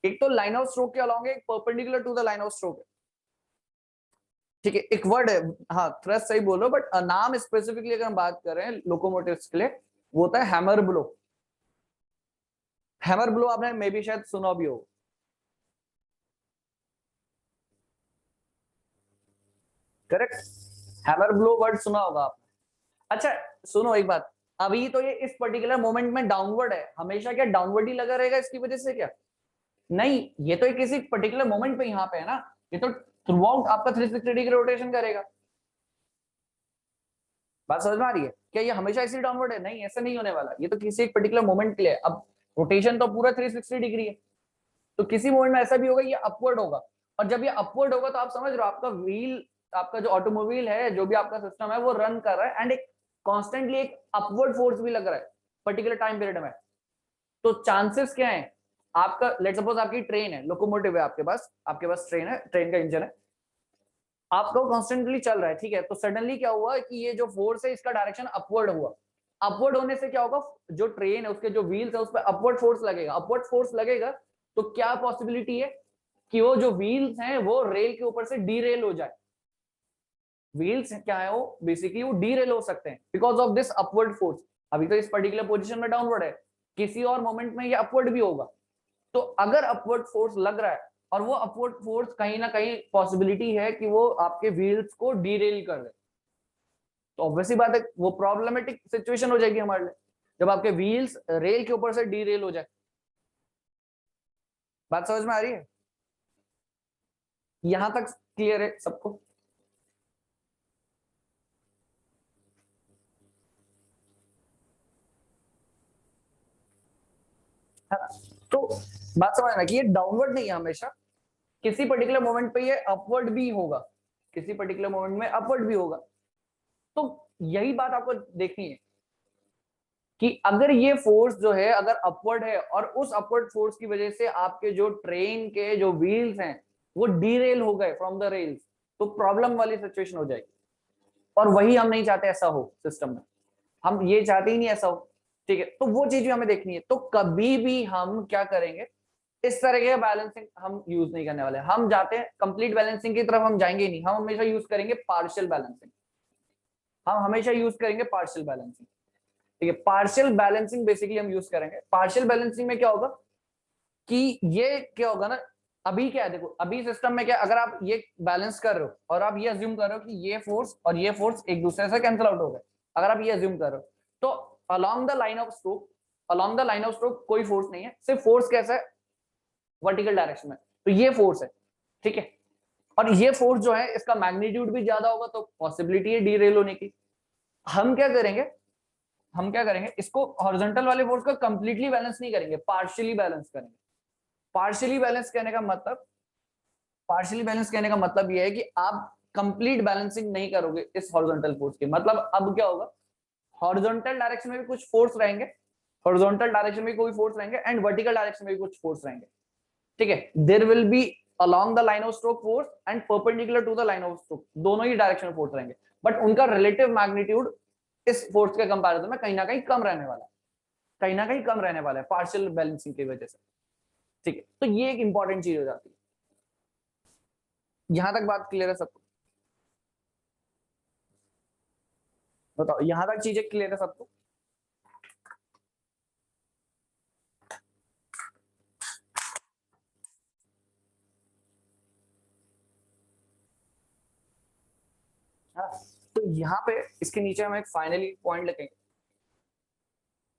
एक तो लाइन ऑफ स्ट्रोक के अलोंग है, एक perpendicular to the line of stroke है। ठीक है, एक वर्ड है, हाँ थ्रस्ट सही बोल रहे हो, बट नाम स्पेसिफिकली अगर हम बात कर रहे हैं लोकोमोटिव्स के लिए वो होता है हैमर ब्लो। हैमर ब्लो आपने मे बी शायद सुना भी हो। करेक्ट, हैमर ब्लो वर्ड सुना होगा आपने। अच्छा सुनो एक बात, अभी तो ये इस पर्टिकुलर मोमेंट में डाउनवर्ड है, हमेशा क्या डाउनवर्ड ही लगा रहेगा इसकी वजह से क्या? नहीं, ये तो किसी पर्टिकुलर मोमेंट पे यहाँ पे है ना, ये तो थ्रू आउट आपका 360 डिग्री रोटेशन करेगा। बात समझ में आ रही है? क्या ये हमेशा इसी डाउनवर्ड है? नहीं, ऐसा नहीं होने वाला, ये तो किसी एक पर्टिकुलर मोमेंट के लिए। अब रोटेशन तो पूरा 360 डिग्री है, तो किसी मोमेंट में ऐसा भी होगा ये अपवर्ड होगा। और जब ये अपवर्ड होगा तो आप समझ रहे हो आपका व्हील, आपका जो ऑटोमोबाइल है, जो भी आपका सिस्टम है वो रन कर रहा है एंड एक कॉन्स्टेंटली एक अपवर्ड फोर्स भी लग रहा है पर्टिकुलर टाइम पीरियड में। तो चांसेस क्या है? आपका लेट सपोज आपकी ट्रेन है, लोकोमोटिव है आपके पास ट्रेन है, ट्रेन का इंजन है, आपका कॉन्स्टेंटली चल रहा है, ठीक है। तो सडनली क्या हुआ कि ये जो फोर्स है इसका डायरेक्शन अपवर्ड हुआ। अपवर्ड होने से क्या होगा, जो ट्रेन है उसके जो व्हील्स है उस पर अपवर्ड फोर्स लगेगा। अपवर्ड फोर्स लगेगा तो क्या पॉसिबिलिटी है कि वो जो व्हील्स हैं वो रेल के ऊपर से डीरेल हो जाए। व्हील्स क्या है वो बेसिकली वो डीरेल हो सकते हैं because of this upward force. अभी तो इस पर्टिकुलर पोजीशन में डाउनवर्ड है, किसी और मोमेंट में ये अपवर्ड भी होगा। तो अगर अपवर्ड फोर्स लग रहा है और वो अपवर्ड फोर्स कहीं ना कहीं पॉसिबिलिटी है कि वो आपके व्हील्स को डीरेल कर दे, तो ऑब्वियसली बात है वो प्रॉब्लमेटिक सिचुएशन हो जाएगी हमारे लिए जब आपके व्हील्स रेल के ऊपर से डीरेल हो जाए। बात समझ में आ रही है? यहां तक क्लियर है सबको? है ना? तो बात समझना कि ये डाउनवर्ड नहीं है हमेशा, किसी पर्टिकुलर मोमेंट पे ये अपवर्ड भी होगा, किसी पर्टिकुलर मोमेंट में अपवर्ड भी होगा। तो यही बात आपको देखनी है कि अगर ये फोर्स जो है अगर अपवर्ड है और उस अपवर्ड फोर्स की वजह से आपके जो ट्रेन के जो व्हील्स हैं वो डीरेल हो गए फ्रॉम द रेल्स, तो प्रॉब्लम वाली सिचुएशन हो जाएगी। और वही हम नहीं चाहते ऐसा हो सिस्टम में, हम ये चाहते ही नहीं ऐसा हो। ठीक है, तो वो चीज भी हमें देखनी है। तो कभी भी हम क्या करेंगे, इस तरह के बैलेंसिंग हम यूज नहीं करने वाले। हम जाते हैं कंप्लीट बैलेंसिंग की तरफ हम जाएंगे नहीं, हम हमेशा यूज करेंगे पार्शियल बैलेंसिंग। हम हमेशा यूज करेंगे पार्शियल बैलेंसिंग। ठीक है, पार्शियल बैलेंसिंग बेसिकली हम यूज करेंगे। पार्शियल बैलेंसिंग में क्या होगा कि ये क्या होगा ना, अभी क्या है देखो, अभी सिस्टम में क्या, अगर आप ये बैलेंस कर रहे हो और आप ये अज्यूम कर रहे हो कि ये फोर्स और ये फोर्स एक दूसरे से कैंसिल आउट हो गए, अगर आप ये अज्यूम कर रहे हो तो along the line of stroke, along the line of stroke कोई फोर्स नहीं है, सिर्फ फोर्स कैसा है, वर्टिकल डायरेक्शन में। तो ये फोर्स है, ठीक है। और ये फोर्स जो है इसका मैग्नीट्यूड भी ज्यादा होगा तो पॉसिबिलिटी है डीरेल होने की। हम क्या करेंगे, हम क्या करेंगे, इसको हॉरिजॉन्टल वाले फोर्स को कंप्लीटली बैलेंस नहीं करेंगे, पार्शियली बैलेंस करेंगे। पार्शियली बैलेंस कहने का मतलब, पार्शियली बैलेंस कहने का मतलब यह है कि आप कंप्लीट बैलेंसिंग नहीं करोगे इस हॉरिजॉन्टल फोर्स की। मतलब अब क्या होगा, हॉरिजॉन्टल डायरेक्शन में भी कुछ फोर्स रहेंगे, हॉरिजॉन्टल डायरेक्शन में कोई फोर्स रहेंगे एंड वर्टिकल डायरेक्शन में भी कुछ फोर्स रहेंगे। ठीक है, there will be along the line of stroke force and perpendicular to the line of stroke, दोनों ही डायरेक्शन में फोर्स रहेंगे, बट उनका रिलेटिव मैग्नीट्यूड इस फोर्स के कंपैरिजन में कहीं ना कहीं कम रहने वाला है, कहीं ना कहीं कम रहने वाला है पार्शियल बैलेंसिंग की वजह से। ठीक है, तो ये एक इंपॉर्टेंट चीज हो जाती है। यहां तक बात क्लियर है सबको? बताओ, यहां तक चीजें क्लियर है सबको? हाँ, तो यहाँ पे इसके नीचे हम एक फाइनली पॉइंट लिखेंगे,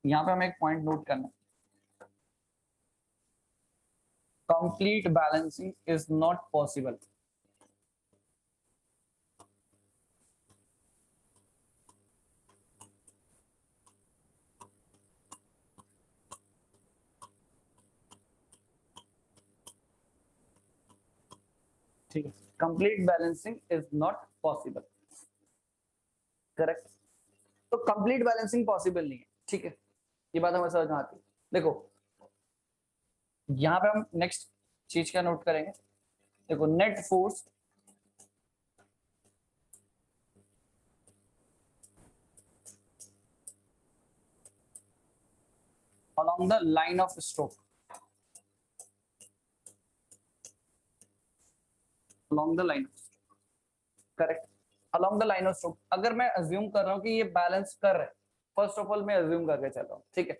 यहाँ पे हमें एक पॉइंट नोट करना है, complete balancing is not possible. ठीक है, complete balancing is not possible, correct. तो कंप्लीट बैलेंसिंग पॉसिबल नहीं है, ठीक है, ये बात हमें समझ में आती है। देखो यहाँ पे हम नेक्स्ट चीज का नोट करेंगे, देखो net force along the line of stroke, along the line of stroke, correct, along the line of stroke। अगर मैं अज्यूम कर रहा हूँ कि ये बैलेंस कर रहे हैं, फर्स्ट ऑफ ऑल मैं अज्यूम करके चल रहा हूँ, ठीक है,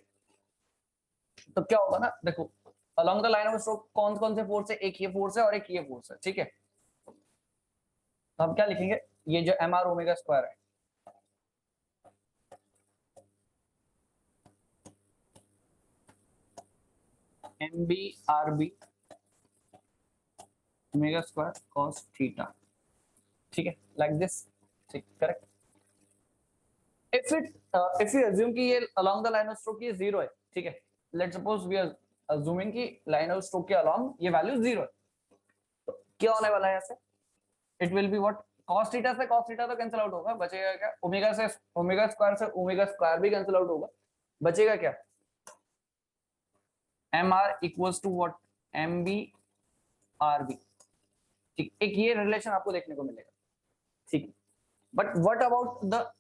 तो क्या होगा ना, देखो along the line of stroke कौन कौन से फोर्स है, एक ये फोर्स है और एक ये फोर्स है, ठीक है। तो हम क्या लिखेंगे, ये जो एम आर ओमेगा स्क्वायर है, M B R B omega square cos theta, ठीक है, लाइक दिस, ठीक, करेक्ट। if we assume कि ये along the line of stroke ये जीरो है, ठीक है, let's suppose we are assuming कि line of stroke के along ये वैल्यू जीरो है, तो क्या होने वाला है ऐसे, it will be what, cos theta से cos थीटा तो कैंसिल आउट होगा, बचेगा क्या, ओमेगा से ओमेगा स्क्वायर से ओमेगा स्क्वायर भी कैंसिल आउट होगा, बचेगा क्या, M R equals to what, M B are B, ठीक, एक ये रिलेशन आपको देखने को मिलेगा, ठीक। But what about the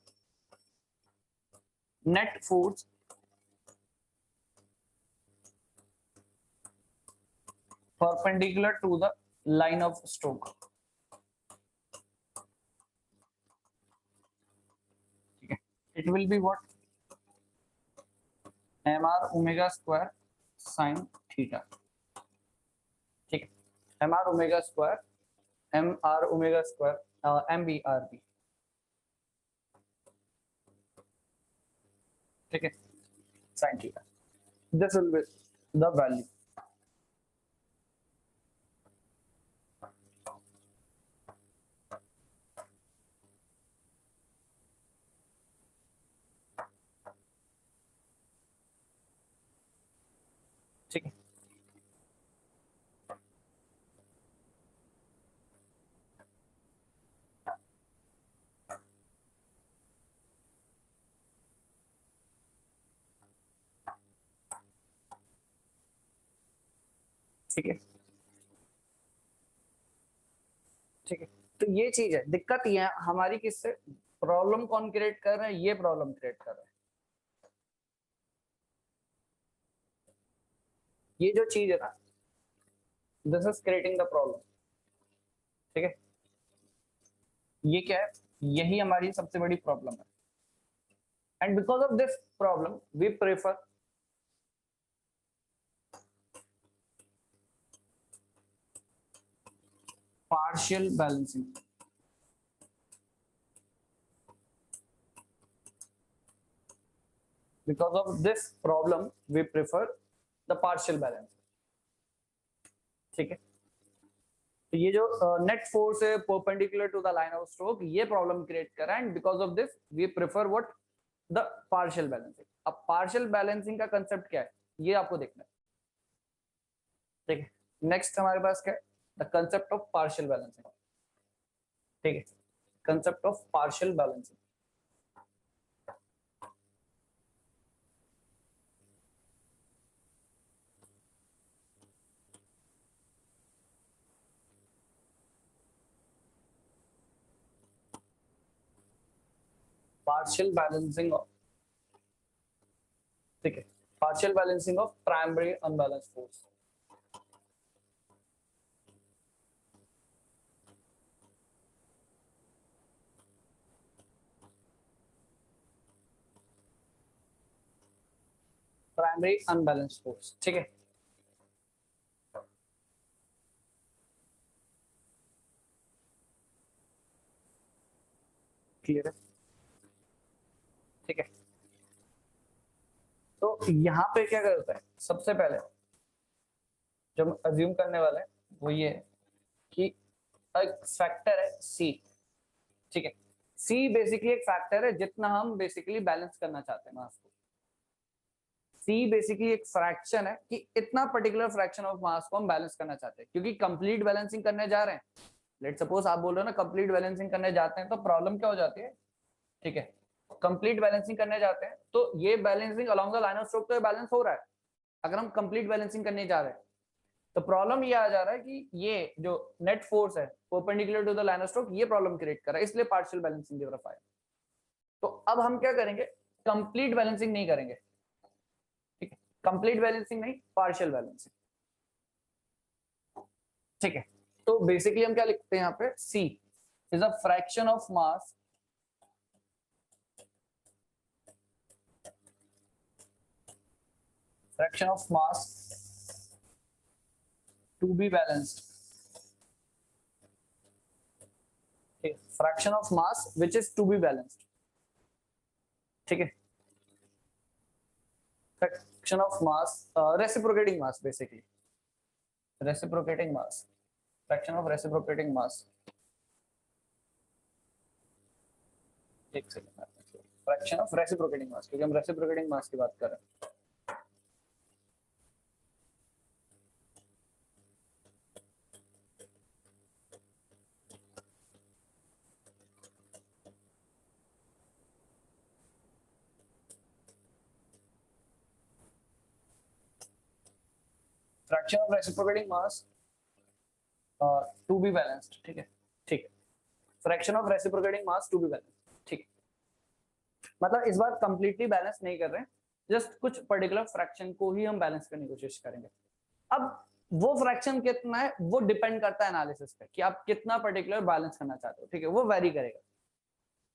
net force perpendicular to the line of stroke, ठीक है, it will be what, mr omega square sin theta, ठीक है, mr omega square mb/r/b, ठीक है, sin theta, this will be the value, ठीक है, ठीक है, ठीक है। तो ये चीज है, दिक्कत ये है हमारी किससे, प्रॉब्लम कौन क्रिएट कर रहा है, ये प्रॉब्लम क्रिएट कर रहा है, ये जो चीज है ना, this is creating the problem, ठीक है, ये क्या है, यही हमारी सबसे बड़ी प्रॉब्लम है, and because of this problem we prefer partial balancing, because of this problem we prefer the partial balancing, ठीक है। तो ये जो नेट फोर्स है perpendicular to the line of stroke, ये प्रॉब्लम क्रिएट कर रहा है, and because of this we prefer what, the partial balancing. अब पार्शियल बैलेंसिंग का कंसेप्ट क्या है, ये आपको देखना है, ठीक है। नेक्स्ट हमारे पास क्या है, the concept of partial balancing, ठीक है, concept of partial balancing, partial balancing of, ठीक है, partial balancing of primary unbalanced force, primary unbalanced force, ठीक है। क्लियर है, ठीक है। तो यहाँ पे क्या करता है, सबसे पहले जो हम अज्यूम करने वाले हैं वो ये है कि एक फैक्टर है सी, ठीक है, सी बेसिकली एक फैक्टर है जितना हम बेसिकली बैलेंस करना चाहते हैं मास को, सी बेसिकली एक फ्रैक्शन है कि इतना पर्टिकुलर फ्रैक्शन ऑफ मास को हम बैलेंस करना चाहते हैं, क्योंकि कंप्लीट बैलेंसिंग करने जा रहे हैं लेट सपोज आप बोल रहे हो ना कंप्लीट बैलेंसिंग करने जाते हैं तो प्रॉब्लम क्या हो जाती है, ठीक है, कंप्लीट बैलेंसिंग करने जाते हैं तो ये balancing along the line of stroke तो ये बैलेंस हो रहा है, अगर हम कंप्लीट बैलेंसिंग करने जा रहे हैं तो प्रॉब्लम ये आ जा रहा है कि ये जो नेट फोर्स है perpendicular to the line of stroke ये प्रॉब्लम क्रिएट कर रहा है, इसलिए पार्शियल बैलेंसिंग दे रहा है। तो अब हम क्या करेंगे, कंप्लीट बैलेंसिंग नहीं करेंगे, ठीक है, कंप्लीट बैलेंसिंग नहीं, पार्शियल बैलेंसिंग, ठीक है। तो बेसिकली हम क्या लिखते हैं यहाँ पे, C is a fraction of mass to be balanced, fraction of mass which is to be balanced, ठीक है, fraction of mass, reciprocating mass, basically reciprocating mass, fraction of reciprocating mass, एक second, fraction of reciprocating mass, क्योंकि हम reciprocating mass की बात कर रहे हैं। Fraction of reciprocating mass to be balanced, ठीक है, ठीक है, fraction of reciprocating mass to be balanced, ठीक है, मतलब इस बार कंप्लीटली बैलेंस नहीं कर रहे हैं, जस्ट कुछ पर्टिकुलर फ्रैक्शन को ही हम बैलेंस करने की कोशिश करेंगे। अब वो फ्रैक्शन कितना है वो डिपेंड करता है एनालिसिस पे कि आप कितना पर्टिकुलर बैलेंस करना चाहते हो, ठीक है, वो वेरी करेगा,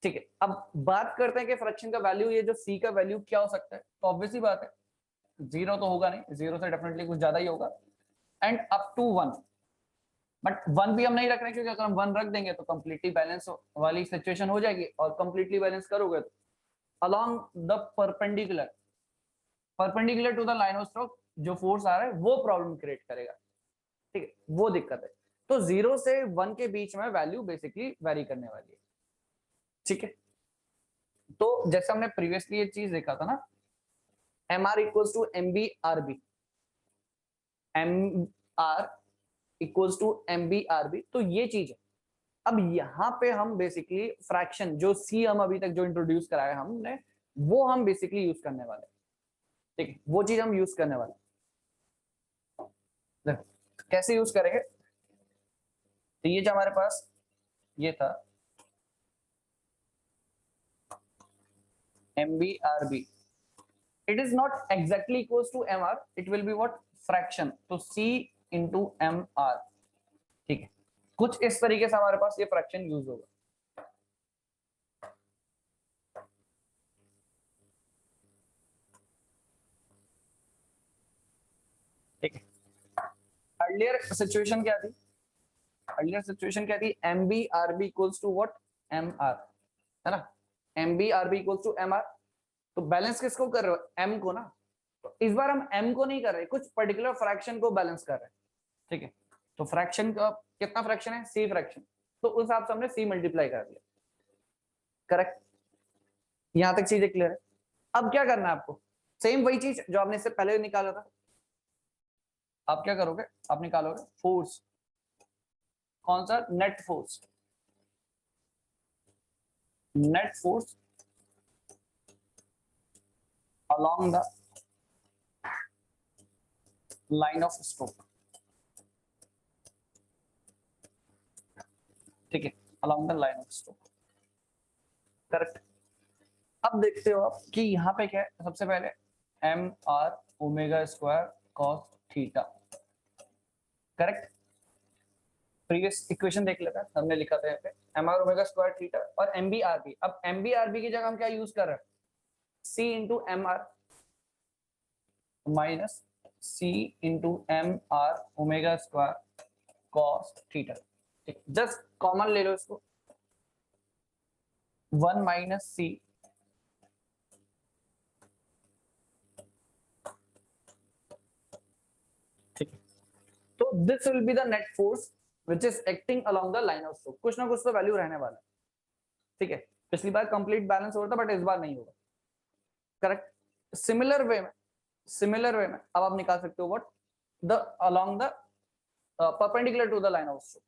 ठीक है। अब बात करते हैं कि फ्रैक्शन का वैल्यू, ये जो सी का वैल्यू क्या हो सकता है, तो ऑब्वियसली बात है जीरो तो होगा नहीं, जीरो से डेफिनेटली कुछ ज्यादा ही होगा, and up to one, but one भी हम नहीं रख रहे क्योंकि अगर हम वन रख देंगे तो कंप्लीटली बैलेंस वाली सिचुएशन हो जाएगी, और कंप्लीटली बैलेंस करोगे तो along the perpendicular to the line of stroke जो फोर्स आ रहा है वो प्रॉब्लम क्रिएट करेगा, ठीक है, वो दिक्कत है। तो जीरो से वन के बीच में वैल्यू बेसिकली वेरी करने वाली है, ठीक है। तो जैसे हमने प्रीवियसली ये चीज देखा था ना, M R equals to M B are B, M R equals to M B are B, तो ये चीज है। अब यहाँ पे हम बेसिकली फ्रैक्शन जो सी हम अभी तक जो इंट्रोड्यूस कराया हमने, वो हम बेसिकली यूज करने वाले, ठीक है, वो चीज हम यूज करने वाले। देखो कैसे यूज करेंगे, तो ये जो हमारे पास ये था MBRB, it is not exactly equals to MR, it will be what, fraction, तो C into MR, ठीक है, कुछ इस तरीके से हमारे पास ये फ्रैक्शन यूज होगा, ठीक है। अर्लियर सिचुएशन क्या थी, अर्लियर सिचुएशन क्या थी, MBRB equals to what, MR, है ना, MBRB इक्वल्स टू MR, तो बैलेंस किसको कर रहे हो, M को ना, तो इस बार हम M को नहीं कर रहे, कुछ पर्टिकुलर फ्रैक्शन को बैलेंस कर रहे हैं, ठीक है। तो फ्रैक्शन का कितना फ्रैक्शन है, C फ्रैक्शन, तो उस हिसाब से हमने C मल्टीप्लाई कर दिया, करेक्ट, यहां तक चीजें क्लियर है। अब क्या करना है आपको, सेम वही चीज जो आपने इससे पहले निकाला था, आप क्या करोगे, आप निकालोगे फोर्स, कौन सा, net force, net force along the line of stroke, ठीक है, along the line of stroke, correct. अब देखते हो आप कि यहाँ पे क्या है, सबसे पहले M are omega square cos theta, correct, previous equation देख लेते हैं, हमने लिखा था यहाँ पे M are omega square theta और एम बी आर बी। अब एम बी आर बी की जगह हम क्या यूज कर रहे हैं, C into M R minus C into M are omega square cos theta, ठीक, जस्ट कॉमन ले लो इसको, वन माइनस सी ठीक है, तो this will be the net force which is acting along the line of stroke, कुछ ना कुछ तो वैल्यू रहने वाला है, ठीक है, पिछली बार कंप्लीट बैलेंस हो रहा था बट इस बार नहीं होगा, करेक्ट। सिमिलर वे में अब आप निकाल सकते हो what, the along the perpendicular to the line of stroke,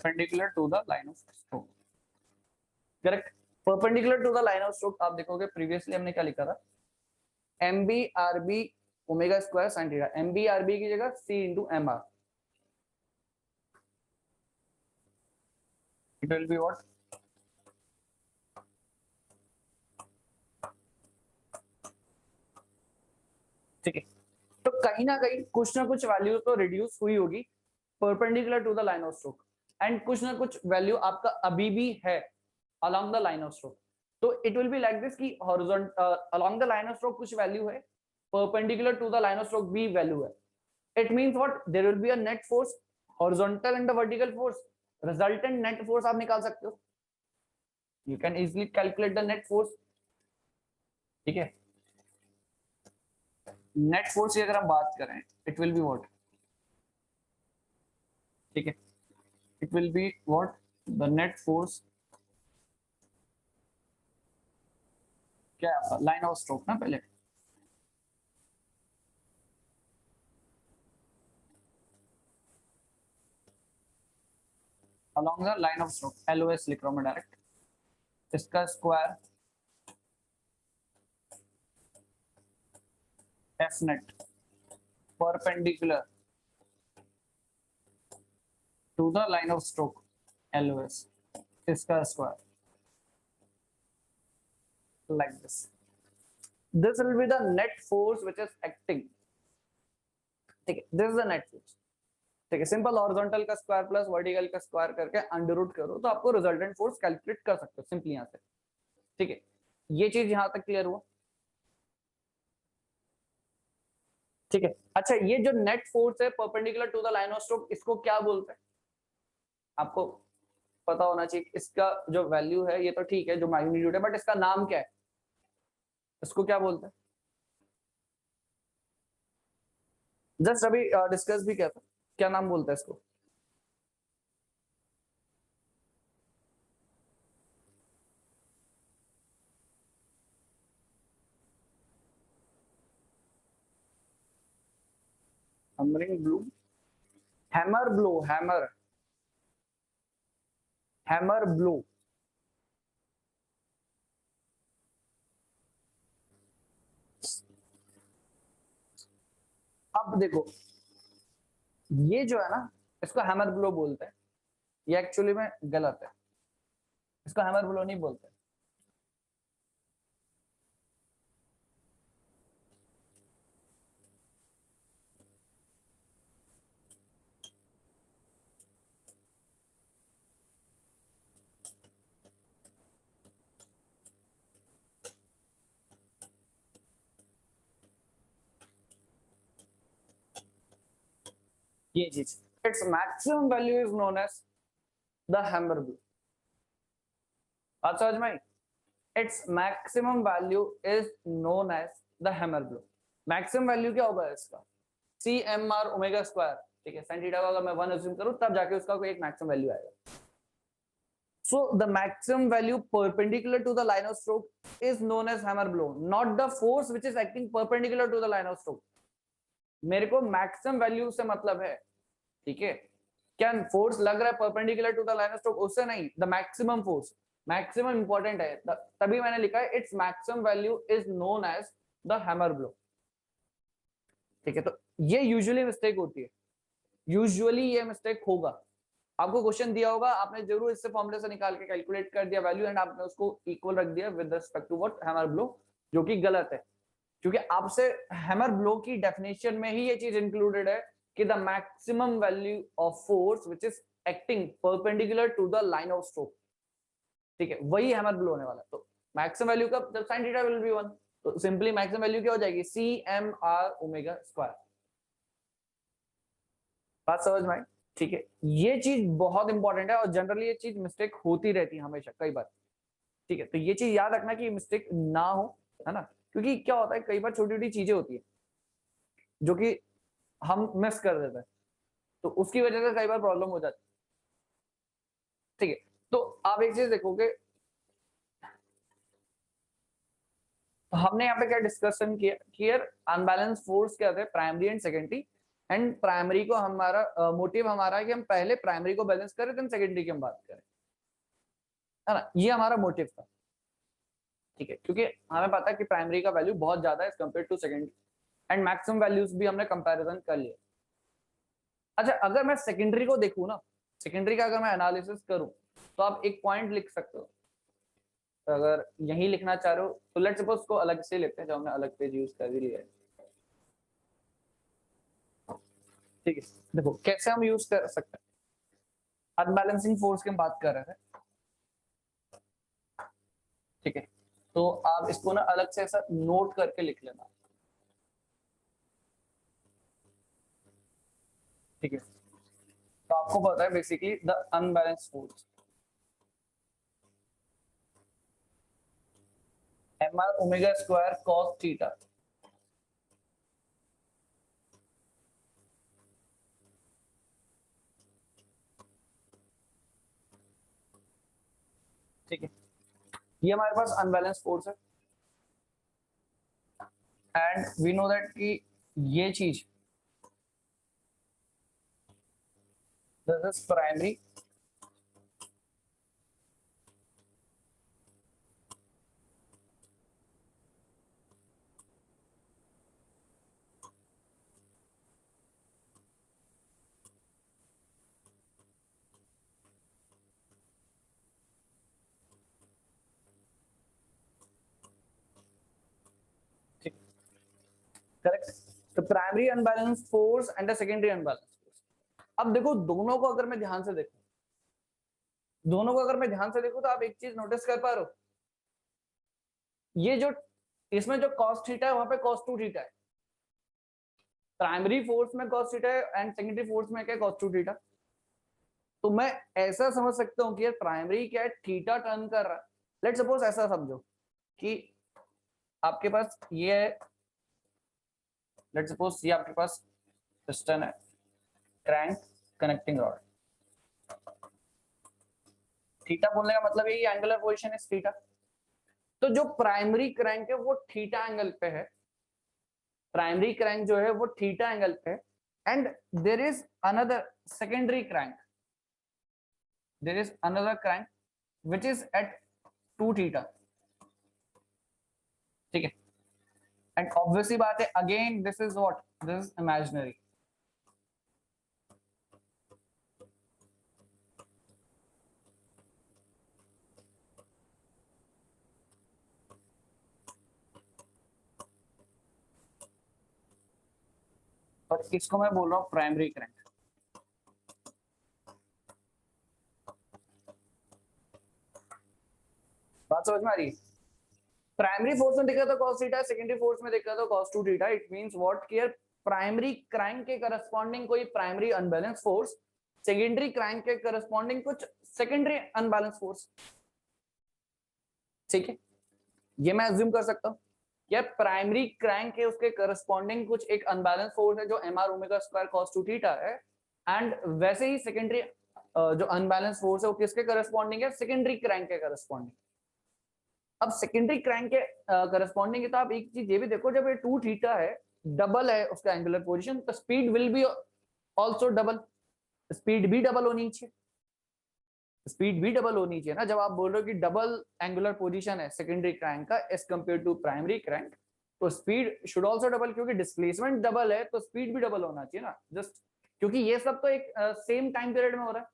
perpendicular to the line of stroke, correct. Perpendicular to the line of stroke आप देखोगे प्रीवियसली हमने क्या लिखा था, M B R B omega square sine theta, M B are B की जगह C into M R, it will be what, ठीक है। तो कहीं ना कहीं कुछ ना कुछ वैल्यू तो रिड्यूस हुई होगी perpendicular to the line of stroke, and कुछ ना कुछ वैल्यू आपका अभी भी है along the line of stroke. तो it will be like this कि horizontal along the line of stroke कुछ वैल्यू है, perpendicular to the line of stroke भी वैल्यू है। It means what, there will be a net force horizontal and the vertical force, resultant net force आप निकाल सकते हो, you can easily calculate the net force, ठीक है। Net force की अगर हम बात करें, इट विल बी व्हाट, ठीक है, it will be what, the net force, क्या है आपका लाइन ऑफ स्ट्रोक ना, पहले along the line of stroke, LOS लिख रहा हूं मैं डायरेक्ट, इसका square F net perpendicular to the line of stroke LOS, इसका square like this will be the net force which is acting, ठीक है, this is the net force, ठीक है। सिंपल हॉरिजॉन्टल का स्क्वायर प्लस वर्टिकल का square करके under root करो तो आपको रिजल्टेंट फोर्स कैलकुलेट कर सकते हो सिंपली यहां से, ठीक है। ये चीज यहां तक क्लियर हुआ, ठीक है। अच्छा, ये जो नेट फोर्स है perpendicular to the line of stroke, इसको क्या बोलते हैं आपको पता होना चाहिए। इसका जो वैल्यू है ये तो ठीक है, जो मैग्नीट्यूड है, बट इसका नाम क्या है, इसको क्या बोलते हैं, जस्ट अभी डिस्कस भी किया था, क्या नाम बोलते हैं इसको, hammering blue, hammer blow, hammer, hammer blow, अब देखो ये जो है ना, इसको हैमर ब्लो बोलते हैं, ये एक्चुअली में गलत है, इसको हैमर ब्लो नहीं बोलते। ये चीज, it's maximum value is known as the hammer blow, बात समझ में आई, it's maximum value is known as the hammer blow. Maximum value क्या होगा इसका, C M are omega square, ठीक है, साइन थीटा का अगर मैं 1 अज्यूम करूं तब जाके उसका कोई एक मैक्सिमम वैल्यू आएगा। So the maximum value perpendicular to the line of stroke is known as hammer blow, not the force which is acting perpendicular to the line of stroke. मेरे को मैक्सिमम वैल्यू से मतलब है, ठीक है, क्या force लग रहा है perpendicular to the line of stroke, उससे नहीं, the maximum force, maximum important है, तभी मैंने लिखा है it's maximum value is known as the hammer blow, ठीक है। तो ये यूजुअली मिस्टेक होती है, यूजुअली ये मिस्टेक होगा, आपको क्वेश्चन दिया होगा, आपने जरूर इससे फॉर्मूले से निकाल के कैलकुलेट कर दिया वैल्यू एंड आपने उसको इक्वल रख दिया with respect to what, hammer blow, जो कि गलत है, क्योंकि आपसे हैमर ब्लो की डेफिनेशन में ही ये चीज इंक्लूडेड है कि the maximum value of force which is acting perpendicular to the line of stroke, ठीक है, वही हैमर ब्लो होने वाला है। तो मैक्सिमम वैल्यू का जब sin थीटा विल बी 1, तो सिंपली मैक्सिमम वैल्यू क्या हो जाएगी, C M are omega square, बात समझ में आई, ठीक है। ये चीज बहुत इंपॉर्टेंट है और जनरली ये चीज मिस्टेक होती रहती है हमेशा, कई बार, ठीक है। तो ये चीज याद रखना कि मिस्टेक ना हो, है ना, क्योंकि क्या होता है कई बार छोटी छोटी चीजें होती है जो कि हम मिस कर देते हैं, तो उसकी वजह से कई बार प्रॉब्लम हो जाती है, ठीक है। तो आप एक चीज देखोगे, हमने यहाँ पे क्या डिस्कशन किया, हियर अनबैलेंस फोर्स क्या थे, primary and secondary, and primary को हमारा मोटिव हमारा है कि हम पहले प्राइमरी को बैलेंस करें देन सेकेंडरी की हम बात करें, है ना, ये हमारा मोटिव था। ठीक है, क्योंकि हमें पता है कि प्राइमरी का वैल्यू बहुत ज्यादा है as compare to secondary and maximum values भी हमने कंपैरिजन कर लिया। अच्छा, अगर मैं सेकेंडरी को देखूं ना, सेकेंडरी का अगर मैं एनालिसिस करूं तो आप एक पॉइंट लिख सकते हो। अगर यही लिखना चाह रहे हो तो लेट्स सपोज को अलग से लेते हैं, जब हमने अलग पेज यूज कर ही लिया है। ठीक है, देखो कैसे हम यूज कर सकते हैं। अनबैलेंसिंग फोर्स की हम बात कर रहे थे, ठीक है, तो आप इसको ना अलग से ऐसा नोट करके लिख लेना। ठीक है, तो आपको पता है basically the unbalance force mr omega square cos theta. ठीक है, ये हमारे पास अनबैलेंस फोर्स है एंड वी नो दैट कि ये चीज दिस इज प्राइमरी करेक्ट, तो primary unbalance force and the secondary unbalance force. अब देखो दोनों को अगर मैं ध्यान से देखूं, दोनों को अगर मैं ध्यान से देखूं तो आप एक चीज नोटिस कर पा रहे हो, ये जो इसमें जो cos थीटा है वहां पे cos 2 थीटा है। प्राइमरी फोर्स में cos थीटा है एंड सेकेंडरी फोर्स में क्या cos 2 थीटा। तो मैं ऐसा समझ सकता हूँ कि यार प्राइमरी क्या है, थीटा टर्न कर रहा है। लेट्स सपोज ऐसा समझो कि आपके पास ये है, लेट्स सपोज ये आपके पास पिस्टन है, क्रैंक, कनेक्टिंग रॉड। थीटा बोलने का मतलब यही एंगुलर पोजीशन इज थीटा। तो जो प्राइमरी क्रैंक है वो थीटा एंगल पे है, प्राइमरी क्रैंक जो है वो थीटा एंगल पे है and there is another secondary crank, there is another crank which is at 2 theta. ठीक है, एंड ऑब्वियसली बात है again this is what, this is imaginary. और इसको मैं बोल रहा हूँ प्राइमरी क्रैंक। बात समझ में आ रही है? प्राइमरी फोर्स में देखा तो cos थीटा, सेकेंडरी फोर्स में देखा तो cos 2 theta. It means what कि प्राइमरी क्रैंक के करस्पॉन्डिंग कोई primary unbalance force, secondary crank के करस्पॉन्डिंग कुछ सेकेंडरी अनबैलेंस फोर्स। ठीक है, ये मैं अज्यूम कर सकता हूँ कि प्राइमरी क्रैंक है उसके करस्पॉन्डिंग कुछ एक अनबैलेंस फोर्स है जो mr omega square cos 2 theta है एंड वैसे ही सेकेंडरी जो अनबैलेंस फोर्स है वो किसके करस्पॉन्डिंग है, सेकेंडरी क्रैंक के करस्पॉन्डिंग। अब सेकेंडरी क्रैंक के करस्पॉन्डिंग है तो आप एक चीज ये भी देखो, जब ये 2 थीटा है, डबल है उसका एंगुलर पोजीशन, तो speed will be also double, speed भी डबल होनी चाहिए, स्पीड भी डबल होनी चाहिए ना। जब आप बोल रहे हो कि डबल एंगुलर पोजीशन है सेकेंडरी क्रैंक का as compare to primary crank, तो स्पीड शुड आल्सो डबल, क्योंकि डिस्प्लेसमेंट डबल है तो स्पीड भी डबल होना चाहिए ना। जस्ट क्योंकि ये सब तो एक सेम टाइम पीरियड में हो रहा है,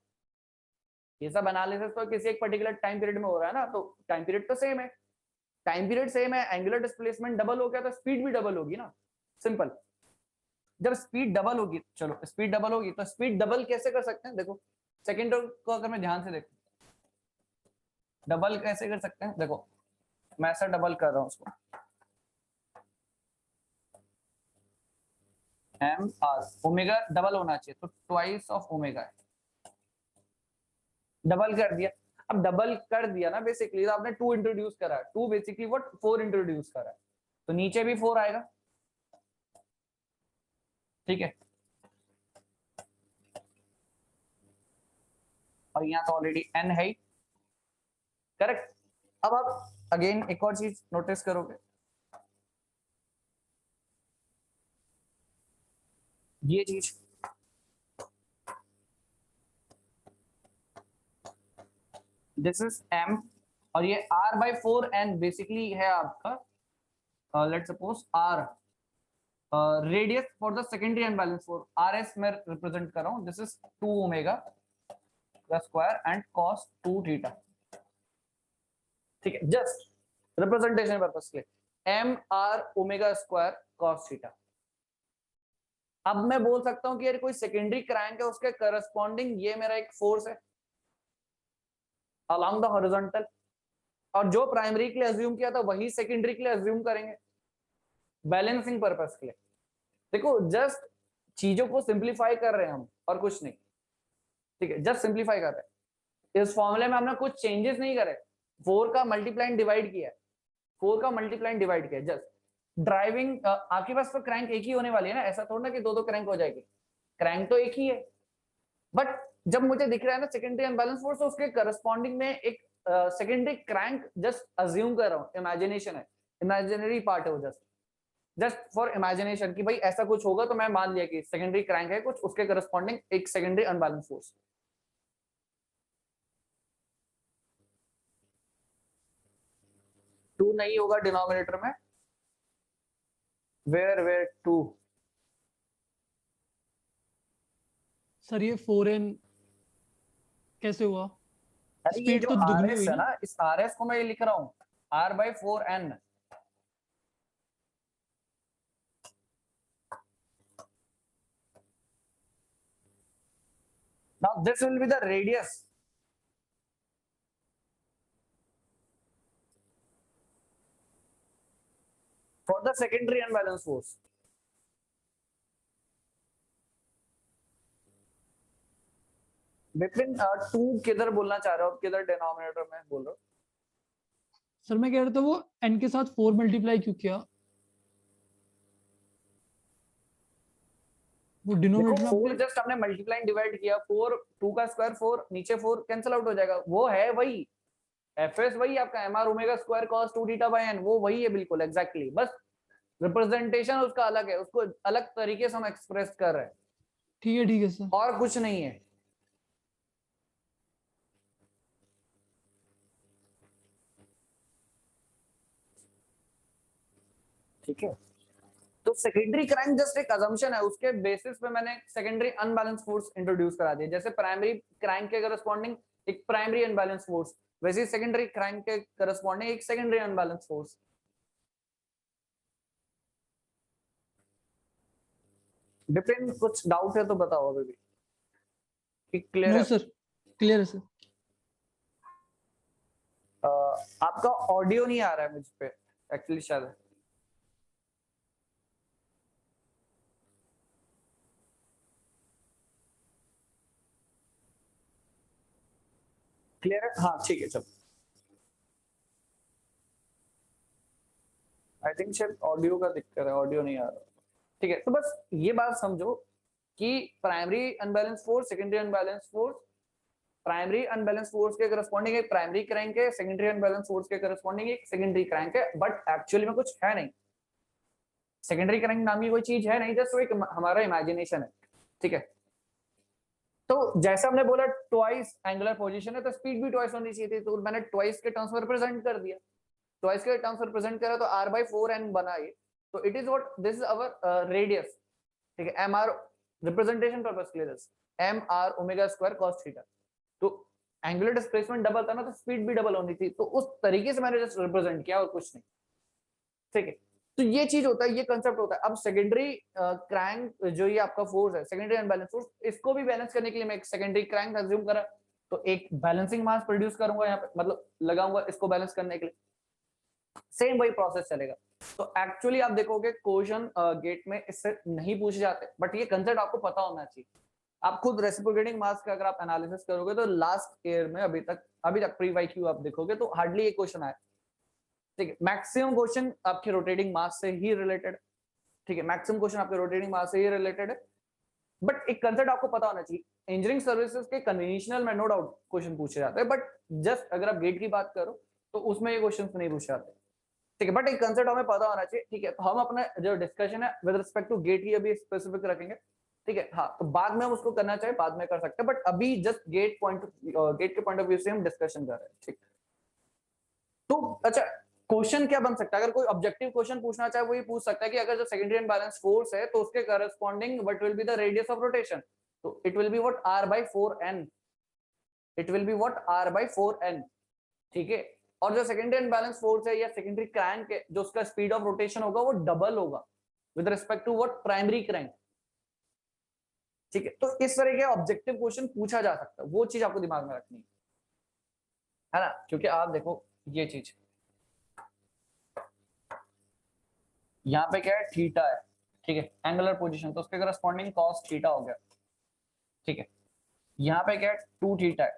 ये सब एनालिसिस तो किसी एक पर्टिकुलर टाइम पीरियड में हो रहा है ना, तो टाइम पीरियड तो सेम है, टाइम पीरियड सेम है, एंगुलर डिस्प्लेसमेंट डबल हो गया तो स्पीड भी डबल होगी ना, सिंपल। जब स्पीड डबल होगी, चलो स्पीड डबल होगी तो स्पीड डबल कैसे कर सकते हैं, देखो सेकेंड को अगर मैं ध्यान से देखूं डबल कैसे कर सकते हैं, देखो मैं ऐसा डबल कर रहा हूं उसको, एम आर ओमेगा डबल होना चाहिए तो ट्वाइस ऑफ ओमेगा है, डबल कर दिया। अब डबल कर दिया ना बेसिकली, तो आपने 2 इंट्रोड्यूस करा है, 2 बेसिकली व्हाट 4 इंट्रोड्यूस करा है, तो नीचे भी 4 आएगा। ठीक है, और यहाँ तो ऑलरेडी n है ही, करेक्ट। अब आप अगेन एक और चीज नोटिस करोगे, ये चीज दिस इज m और ये r/4n बेसिकली है आपका let's suppose r radius for the secondary unbalance force rs मैं रिप्रेजेंट कर रहा हूं this is 2 omega square and cos 2 theta ठीक है जस्ट रिप्रेजेंटेशन पर्पस के लिए m r omega square cos theta अब मैं बोल सकता हूं कि यार कोई सेकेंडरी क्रैंक है उसके करस्पॉन्डिंग ये मेरा एक फोर्स है अलोंग द हॉरिजॉन्टल और जो प्राइमरी के लिए अज्यूम किया था वही सेकेंडरी के लिए अज्यूम करेंगे बैलेंसिंग पर्पस के लिए देखो जस्ट चीजों को सिंप्लीफाई कर रहे हैं हम और कुछ नहीं ठीक है जस्ट सिंप्लीफाई कर रहे हैं इस फॉर्मूले में हमने कुछ चेंजेस नहीं करे 4 का मल्टीप्लाइन डिवाइड किया 4 का मल्टीप्लाइन डिवाइड किया जस्ट ड्राइविंग आपके पास तो क्रैंक एक ही होने वाली है ना ऐसा थोड़ा ना कि दो क्रैंक हो जाएगी क्रैंक तो एक ही है बट जब मुझे दिख रहा है ना सेकेंडरी अनबैलेंस फोर्स तो उसके करस्पॉन्डिंग में एक सेकेंडरी क्रैंक जस्ट अज्यूम कर रहा हूं इमेजिनेशन है इमेजिनरी पार्ट है वो जस्ट फॉर इमेजिनेशन कि भाई ऐसा कुछ होगा तो मैं मान लिया कि सेकेंडरी क्रैंक है कुछ उसके करस्पॉन्डिंग एक सेकेंडरी अनबैलेंस फोर्स टू नहीं होगा डिनोमिनेटर में वेयर टू
सर ये 4n कैसे हुआ
अरे ये
स्पीड
जो
तो दुगनी
RS
हुई
है
ना
ना इस RS को मैं ये लिख रहा हूं r/4n now this will be the radius for the secondary unbalanced force Vipin टू किधर बोलना चाह रहे हो आप किधर डिनोमिनेटर में बोल रहे हो
सर मैं कह रहा था वो n के साथ 4 मल्टीप्लाई क्यों किया वो
देखो
डिनोमिनेटर में
4
आपने
जस्ट हमने मल्टीप्लाई डिवाइड किया 4 2 का स्क्वायर 4 नीचे 4 कैंसिल आउट हो जाएगा वो है वही एफएस वही आपका mr omega square cos 2 theta bye n वो वही है बिल्कुल एग्जैक्टली बस रिप्रेजेंटेशन उसका अलग है उसको अलग तरीके से हम एक्सप्रेस कर रहे हैं
ठीक है सर
और कुछ नहीं है ठीक है तो सेकेंडरी क्रैंक जस्ट एक अजम्पशन है उसके बेसिस पे मैंने सेकेंडरी अनबैलेंस फोर्स इंट्रोड्यूस करा दिया जैसे प्राइमरी क्रैंक के करस्पॉन्डिंग एक प्राइमरी अनबैलेंस फोर्स वैसे सेकेंडरी क्रैंक के करस्पॉन्डिंग एक सेकेंडरी अनबैलेंस फोर्स डिपेंड कुछ डाउट है तो बताओ अभी भी क्लियर
नो
है
सर क्लियर है सर
आपका ऑडियो नहीं आ रहा है मुझ पे एक्चुअली शायद क्लियर है हाँ ठीक है चलो आई थिंक शायद ऑडियो का दिक्कत है ऑडियो नहीं आ रहा ठीक है तो बस ये बात समझो कि primary unbalance force secondary unbalance force primary unbalance force के करस्पॉन्डिंग एक प्राइमरी क्रैंक है सेकेंडरी अनबैलेंस फोर्स के करस्पॉन्डिंग एक सेकेंडरी क्रैंक है बट एक्चुअली में कुछ है नहीं सेकेंडरी क्रैंक नाम की कोई चीज है नहीं जस्ट वो एक हमारा इमेजिनेशन है ठीक है तो जैसा हमने बोला ट्वाइस एंगुलर पोजीशन है तो स्पीड भी ट्वाइस होनी चाहिए थी तो मैंने ट्वाइस के टर्म्स में रिप्रेजेंट कर दिया ट्वाइस के टर्म्स में रिप्रेजेंट करा तो r/4n बना ये तो it is what this is our radius ठीक है mr रिप्रेजेंटेशन पर्पस के लिए this mr omega square cos theta तो एंगुलर डिस्प्लेसमेंट डबल था ना तो स्पीड भी डबल होनी थी तो उस तरीके से मैंने जस्ट रिप्रेजेंट किया और कुछ नहीं ठीक है तो ये चीज होता है ये कंसेप्ट होता है अब सेकेंडरी क्रैंक जो ये आपका फोर्स है सेकेंडरी अनबैलेंस फोर्स इसको भी बैलेंस करने के लिए मैं एक सेकेंडरी क्रैंक अज्यूम करा तो एक बैलेंसिंग मास प्रोड्यूस करूंगा यहाँ पे मतलब लगाऊंगा इसको बैलेंस करने के लिए सेम वही प्रोसेस चलेगा तो एक्चुअली आप देखोगे क्वेश्चन गेट में इससे नहीं पूछे जाते बट ये कंसेप्ट आपको पता होना चाहिए आप खुद रेसिप्रोकेटिंग मास का अगर आप एनालिसिस करोगे तो लास्ट ईयर में अभी तक प्री वाईक्यू आप देखोगे तो हार्डली एक क्वेश्चन आया ठीक है मैक्सिमम क्वेश्चन आपके रोटेटिंग मास से ही रिलेटेड ठीक है मैक्सिमम क्वेश्चन आपके रोटेटिंग मास से ही रिलेटेड है बट एक कंसेप्ट आपको पता होना चाहिए इंजीनियरिंग सर्विसेज के कन्वेंशनल में नो डाउट क्वेश्चन पूछे जाते हैं बट जस्ट अगर आप गेट की बात करो तो उसमें ये क्वेश्चन नहीं पूछे जाते ठीक है बट एक कंसेप्ट हमें पता होना चाहिए ठीक है तो हम अपना जो डिस्कशन है विद रिस्पेक्ट टू गेट ही अभी स्पेसिफिक रखेंगे ठीक है। हाँ, तो बाद में हम उसको करना चाहे बाद में कर सकते हैं, बट अभी जस्ट गेट के पॉइंट ऑफ व्यू से हम डिस्कशन कर रहे हैं, ठीक। तो अच्छा, क्वेश्चन क्या बन सकता है? अगर कोई ऑब्जेक्टिव क्वेश्चन पूछना चाहे वो ये पूछ सकता है कि अगर जो सेकेंडरी अनबैलेंस फोर्स है तो उसके corresponding what will be the radius of rotation, तो it will be what r/4n, it will be what r/4n, ठीक है। और जो सेकेंडरी अनबैलेंस फोर्स है या सेकेंडरी क्रैंक है, जो उसका स्पीड ऑफ रोटेशन होगा वो डबल होगा with respect to what primary crank, ठीक है। तो इस तरह के ऑब्जेक्टिव क्वेश्चन पूछा जा सकता है, वो चीज आपको दिमाग में रखनी है ना। क्योंकि आप देखो ये चीज यहाँ पे क्या है, थीटा है, ठीक है, एंगुलर पोजीशन, तो उसके करस्पॉन्डिंग कॉस थीटा हो गया, ठीक है। यहाँ पे क्या है, 2 थीटा है,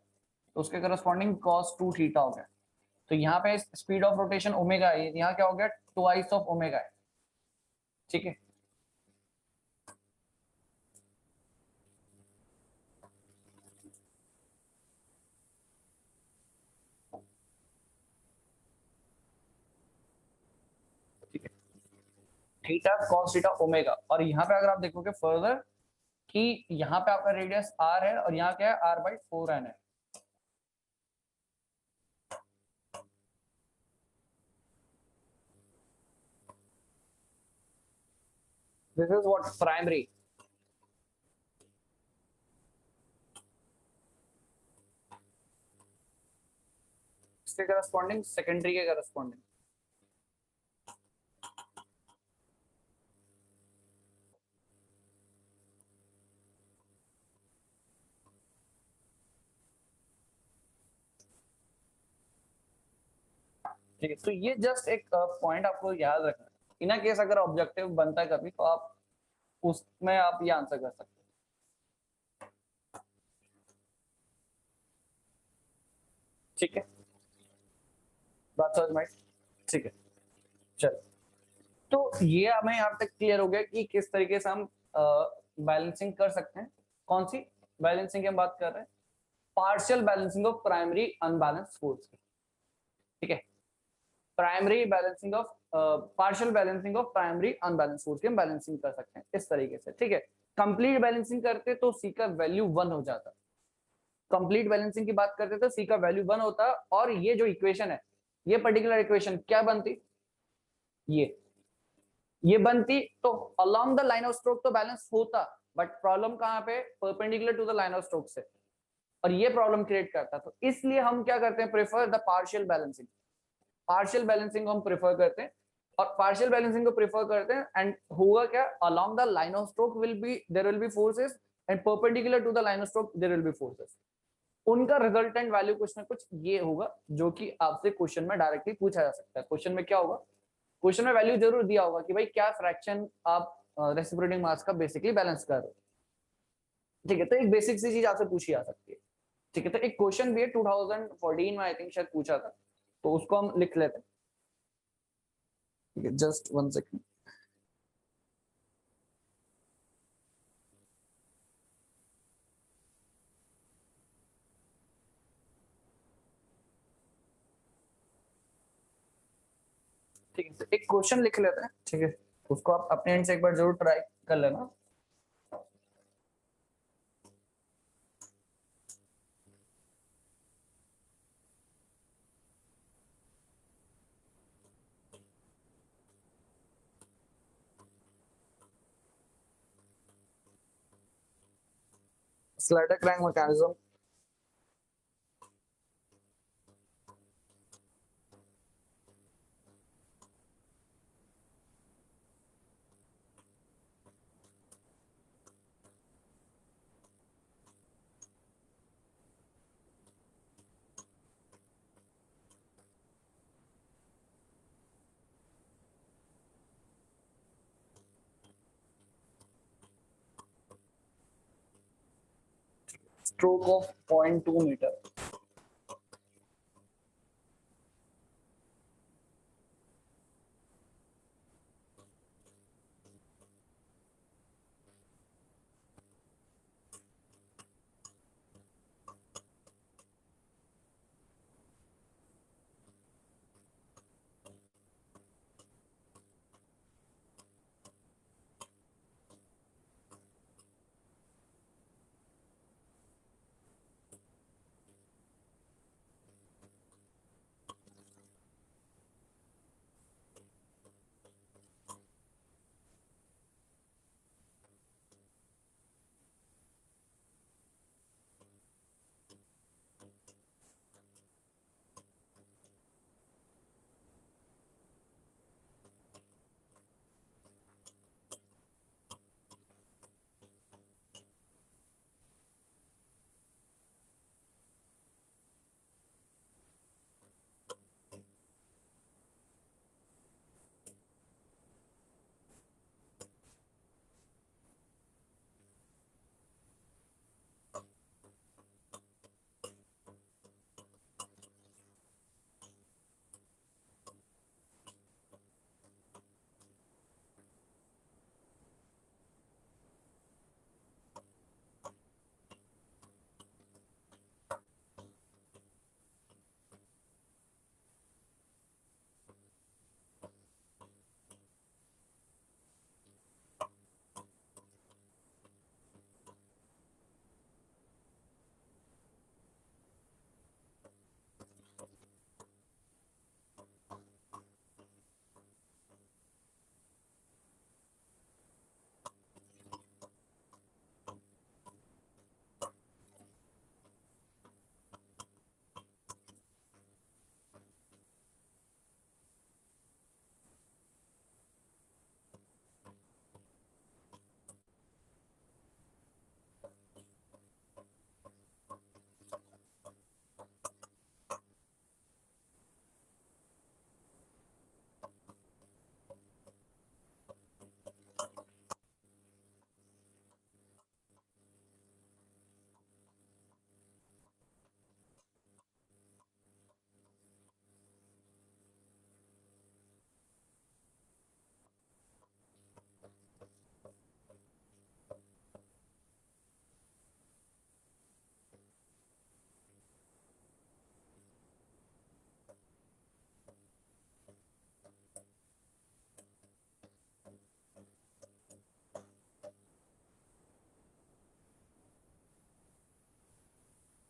तो उसके करस्पॉन्डिंग कॉस 2 थीटा हो गया। तो यहाँ पे स्पीड ऑफ रोटेशन ओमेगा है, यहाँ क्या हो गया, ट्वाइस ऑफ ओमेगा है, ठीक है। ठीक है, थीटा कॉस थीटा ओमेगा। और यहाँ पे अगर आप देखोगे फर्दर कि यहाँ पे आपका रेडियस r है और यहाँ क्या है, r/4n है। दिस इज व्हाट प्राइमरी, इसके करस्पॉन्डिंग सेकेंडरी के करस्पॉन्डिंग। ठीक है, तो ये जस्ट एक पॉइंट आपको याद रखना है। इन केस अगर ऑब्जेक्टिव बनता है कभी तो आप उसमें आप ये आंसर कर सकते हैं, ठीक है। बात समझ में आई? ठीक है, चलो। तो ये हमें यहाँ तक क्लियर हो गया कि किस तरीके से हम बैलेंसिंग कर सकते हैं। कौन सी बैलेंसिंग की हम बात कर रहे हैं? Partial balancing of primary unbalanced force की, ठीक है। Primary balancing of partial balancing of primary unbalanced force की हम बैलेंसिंग कर सकते हैं इस तरीके से, ठीक है। कंप्लीट बैलेंसिंग करते तो सी का वैल्यू 1 हो जाता। कंप्लीट बैलेंसिंग की बात करते तो सी का वैल्यू 1 होता, और ये जो इक्वेशन है, ये पर्टिकुलर इक्वेशन क्या बनती, ये बनती। तो along the line of stroke तो बैलेंस होता, बट प्रॉब्लम कहाँ पे, perpendicular to the line of stroke से, और ये प्रॉब्लम क्रिएट करता। तो इसलिए हम क्या करते हैं, prefer the partial balancing. Partial balancing को हम प्रेफर करते हैं, और पार्शियल बैलेंसिंग को प्रेफर करते हैं। एंड होगा क्या, along the line of stroke will be there will be forces, and perpendicular to the line of stroke there will be forces. उनका रिजल्टेंट वैल्यू कुछ ना कुछ ये होगा, जो कि आपसे क्वेश्चन में डायरेक्टली पूछा जा सकता है। क्वेश्चन में क्या होगा, क्वेश्चन में वैल्यू जरूर दिया होगा कि भाई क्या फ्रैक्शन आप रेसिप्रोकेटिंग मास का बेसिकली बैलेंस कर रहे हो, ठीक है। तो एक बेसिक सी चीज आपसे पूछी जा सकती है, ठीक है। तो एक क्वेश्चन भी है 2014 में आई थिंक शायद पूछा था, तो उसको हम लिख लेते हैं, ठीक है। Just 1 second. ठीक है, तो एक क्वेश्चन लिख लेते हैं, ठीक है। उसको आप अपने एंड से एक बार जरूर ट्राई कर लेना। Slider crank mechanism. Stroke of 0.2 metre.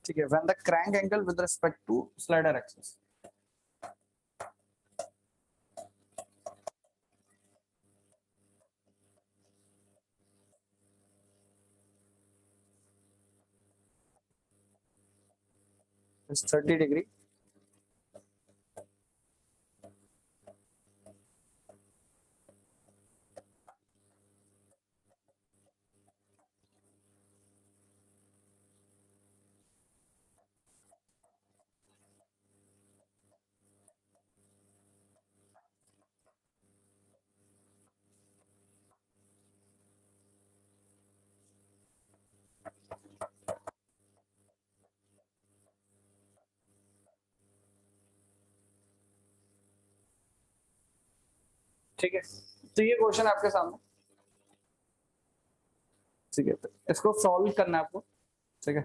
ठीक है, when the crank angle with respect to slider axis. Is 30 degree. ठीक है, तो ये क्वेश्चन आपके सामने, ठीक है, तो इसको सॉल्व करना है आपको। ठीक है,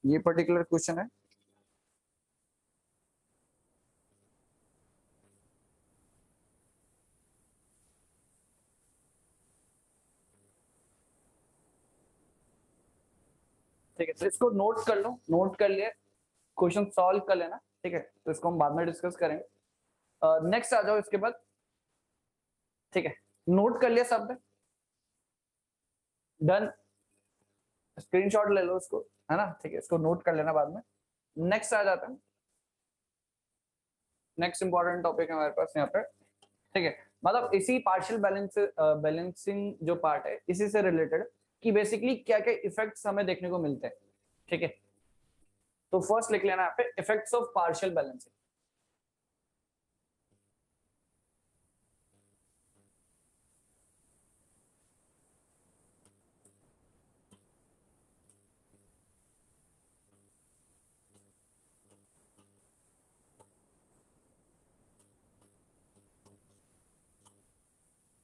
ये पर्टिकुलर क्वेश्चन है। ठीक है, तो इसको नोट कर लो, नोट कर लिए, क्वेश्चन सॉल्व कर लेना। ठीक है, तो इसको हम बाद में डिस्कस करेंगे। नेक्स्ट आ जाओ इसके बाद। ठीक है, नोट कर लिया सब, डन, स्क्रीनशॉट ले लो उसको, है ना। ठीक है, इसको नोट कर लेना बाद में। नेक्स्ट आ जाता है, नेक्स्ट इंपॉर्टेंट टॉपिक है हमारे पास यहाँ पे। ठीक है, मतलब इसी पार्शियल बैलेंसिंग जो पार्ट है, इसी से रिलेटेड कि बेसिकली क्या क्या इफेक्ट्स हमें देखने को मिलते हैं। ठीक है, तो फर्स्ट लिख लेना यहाँ पे इफेक्ट्स ऑफ पार्शियल बैलेंसिंग।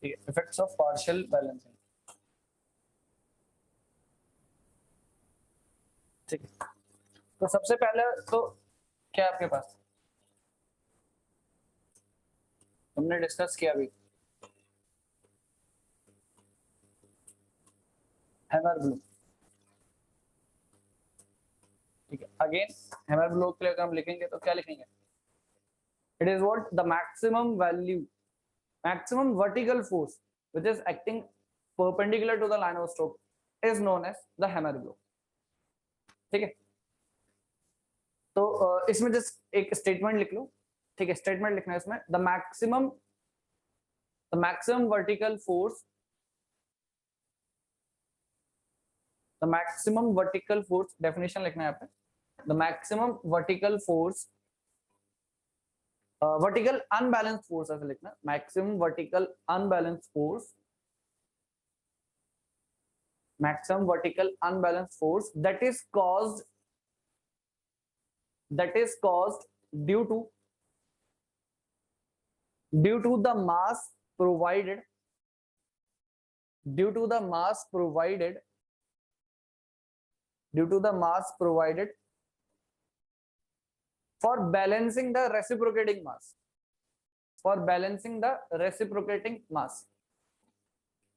ठीक है, इफेक्ट्स ऑफ पार्शियल बैलेंसिंग। ठीक है, तो सबसे पहले तो क्या आपके पास हमने डिस्कस किया अभी, हैमर ब्लो। ठीक है, अगेन हैमर ब्लो के लिए अगर हम लिखेंगे तो क्या लिखेंगे, it is what the maximum value, maximum vertical force which is acting perpendicular to the line of stroke is known as the hammer blow। ठीक है, तो इसमें जस्ट एक स्टेटमेंट लिख लो। ठीक है, स्टेटमेंट लिखना है इसमें, the maximum vertical force, the maximum vertical force, definition लिखना है यहाँ पे, the maximum vertical force, vertical unbalance force ऐसे लिखना, maximum vertical unbalance force, maximum vertical unbalanced force that is caused due to the mass provided for balancing the reciprocating mass,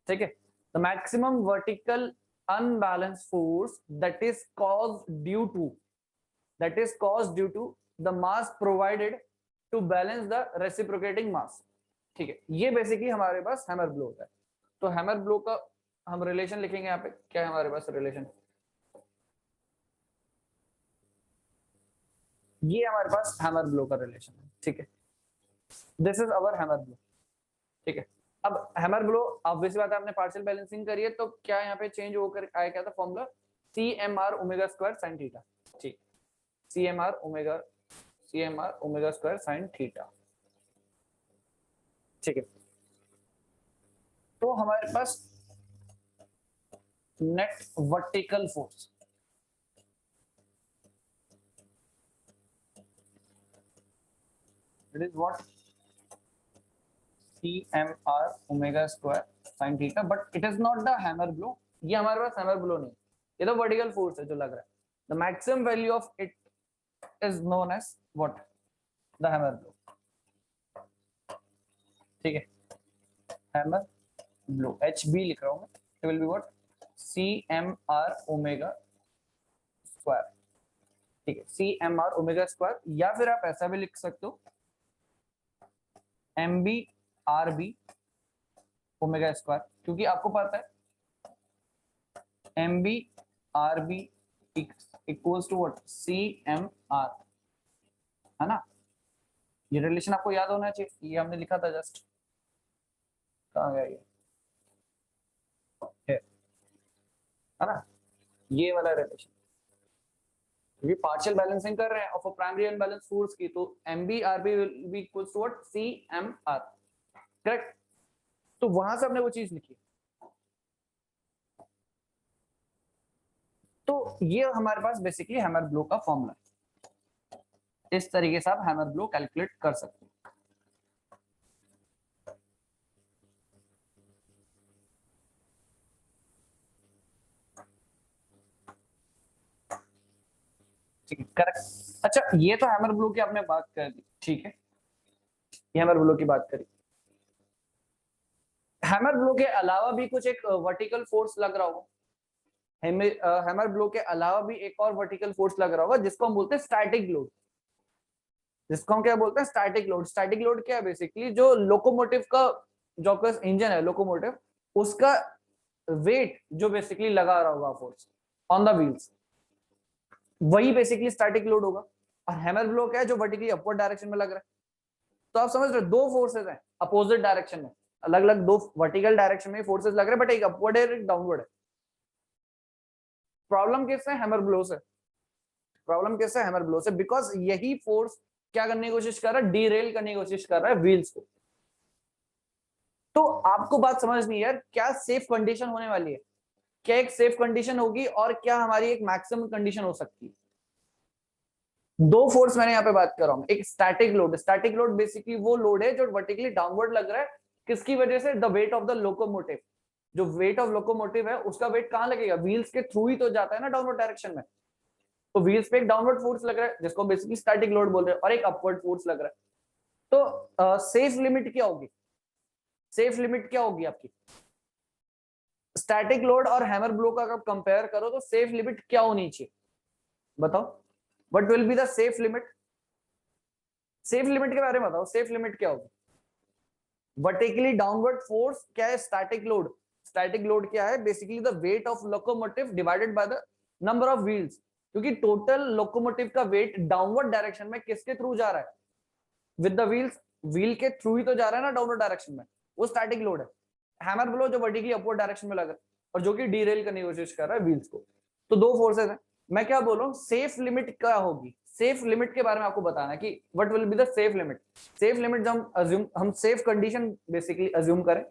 ठीक है, the maximum vertical unbalanced force that is caused due to the mass provided to balance the reciprocating mass। ठीक है, ये basically हमारे पास hammer blow होता है। तो hammer blow का हम रिलेशन लिखेंगे यहाँ पे, क्या है हमारे पास रिलेशन, ये हमारे पास हैमर ब्लो का रिलेशन है। ठीक है, this is our hammer blow. ठीक है, अब हैमर ब्लो ऑब्वियसली बात है, आपने पार्शियल बैलेंसिंग करी है, तो क्या यहाँ पे चेंज होकर आया, क्या था formula, CMR omega square sin theta. ठीक, CMR omega square sin theta. ठीक है, तो हमारे पास net vertical force, it is what CMR omega square sin theta, but it is not the hammer blow. ये हमारे पास हैमर ब्लो नहीं, ये तो वर्टिकल फोर्स है जो लग रहा है। The maximum value of it is known as what, the hammer blow. ठीक है, हैमर ब्लो, HB लिख रहा हूं मैं, it will be what CMR omega square, ठीक है, C M are omega square, या फिर आप ऐसा भी लिख सकते हो M B R B omega square, क्योंकि आपको पता है M B are B equals to what, C M R, है ना। ये रिलेशन आपको याद होना चाहिए, ये हमने लिखा था जस्ट, कहाँ गया ये, है ना, ये वाला रिलेशन, क्योंकि पार्शियल बैलेंसिंग कर रहे हैं of a primary unbalance force की, तो M B are B will be equals to what, C M R, correct. तो वहां से हमने वो चीज लिखी। तो ये हमारे पास बेसिकली हैमर ब्लो का फॉर्मूला है, इस तरीके से आप हैमर ब्लो कैलकुलेट कर सकते हो। ठीक है, करेक्ट। अच्छा, ये तो हैमर ब्लो की आपने बात कर दी, ठीक है, ये हैमर ब्लो की बात करी। हैमर ब्लो के अलावा भी कुछ एक वर्टिकल फोर्स लग रहा होगा, हैमर ब्लो के अलावा भी एक और वर्टिकल फोर्स लग रहा होगा, जिसको हम बोलते हैं स्टैटिक लोड, जिसको हम क्या बोलते हैं, स्टैटिक लोड। स्टैटिक लोड क्या है, बेसिकली जो लोकोमोटिव का, जो आपका इंजन है लोकोमोटिव, उसका वेट जो बेसिकली लगा रहा होगा फोर्स ऑन द व्हील्स, वही बेसिकली स्टैटिक लोड होगा। और हैमर ब्लो क्या है, जो वर्टिकली अपवर्ड डायरेक्शन में लग रहा है। तो आप समझ रहे हो, दो फोर्सेज हैं अपोजिट डायरेक्शन में, अलग अलग दो वर्टिकल डायरेक्शन में फोर्सेज लग रहे हैं, बट एक अपवर्ड है एक डाउनवर्ड है। प्रॉब्लम किससे, हैमर ब्लो से। प्रॉब्लम किससे, हैमर ब्लो से, बिकॉज यही फोर्स क्या करने की कोशिश कर रहा है, डीरेल करने की कोशिश कर रहा है व्हील्स को। तो आपको बात समझनी है यार, क्या सेफ कंडीशन होने वाली है, क्या एक सेफ कंडीशन होगी, और क्या हमारी एक मैक्सिमम कंडीशन हो सकती है। दो फोर्स मैंने यहाँ पे बात कर रहा हूँ, एक static load. Static load basically वो लोड है जो वर्टिकली डाउनवर्ड लग रहा है, किसकी वजह से, the weight of the locomotive. जो वेट ऑफ लोकोमोटिव है उसका वेट कहाँ लगेगा, व्हील्स के थ्रू ही तो जाता है ना डाउनवर्ड डायरेक्शन में। तो व्हील्स पे एक डाउनवर्ड फोर्स लग रहा है, जिसको बेसिकली स्टैटिक लोड बोल रहे हैं, और एक अपवर्ड फोर्स लग रहा है। तो सेफ लिमिट क्या होगी, सेफ लिमिट क्या होगी आपकी, स्टैटिक लोड और हैमर ब्लो का अगर कंपेयर करो तो सेफ लिमिट क्या होनी चाहिए, बताओ, what will be the safe limit. Safe limit के बारे में बताओ, सेफ लिमिट क्या होगी। वर्टिकली डाउनवर्ड फोर्स क्या है, स्टैटिक लोड। स्टैटिक लोड क्या है, basically the weight of locomotive divided by the number of wheels, क्योंकि टोटल लोकोमोटिव का वेट डाउनवर्ड डायरेक्शन में किसके थ्रू जा रहा है, विद द व्हील्स, व्हील के थ्रू ही तो जा रहा है ना डाउनवर्ड डायरेक्शन में, वो स्टैटिक लोड है। हैमर ब्लो जो वर्टिकली अपवर्ड डायरेक्शन में लगा है और जो कि डीरेल करने की कोशिश कर रहा है व्हील्स को। तो दो फोर्सेस हैं। मैं क्या बोल रहा हूँ, सेफ लिमिट क्या होगी, सेफ लिमिट के बारे में आपको बताना है कि what will be the safe limit. Safe limit जब हम सेफ कंडीशन बेसिकली अज्यूम करें,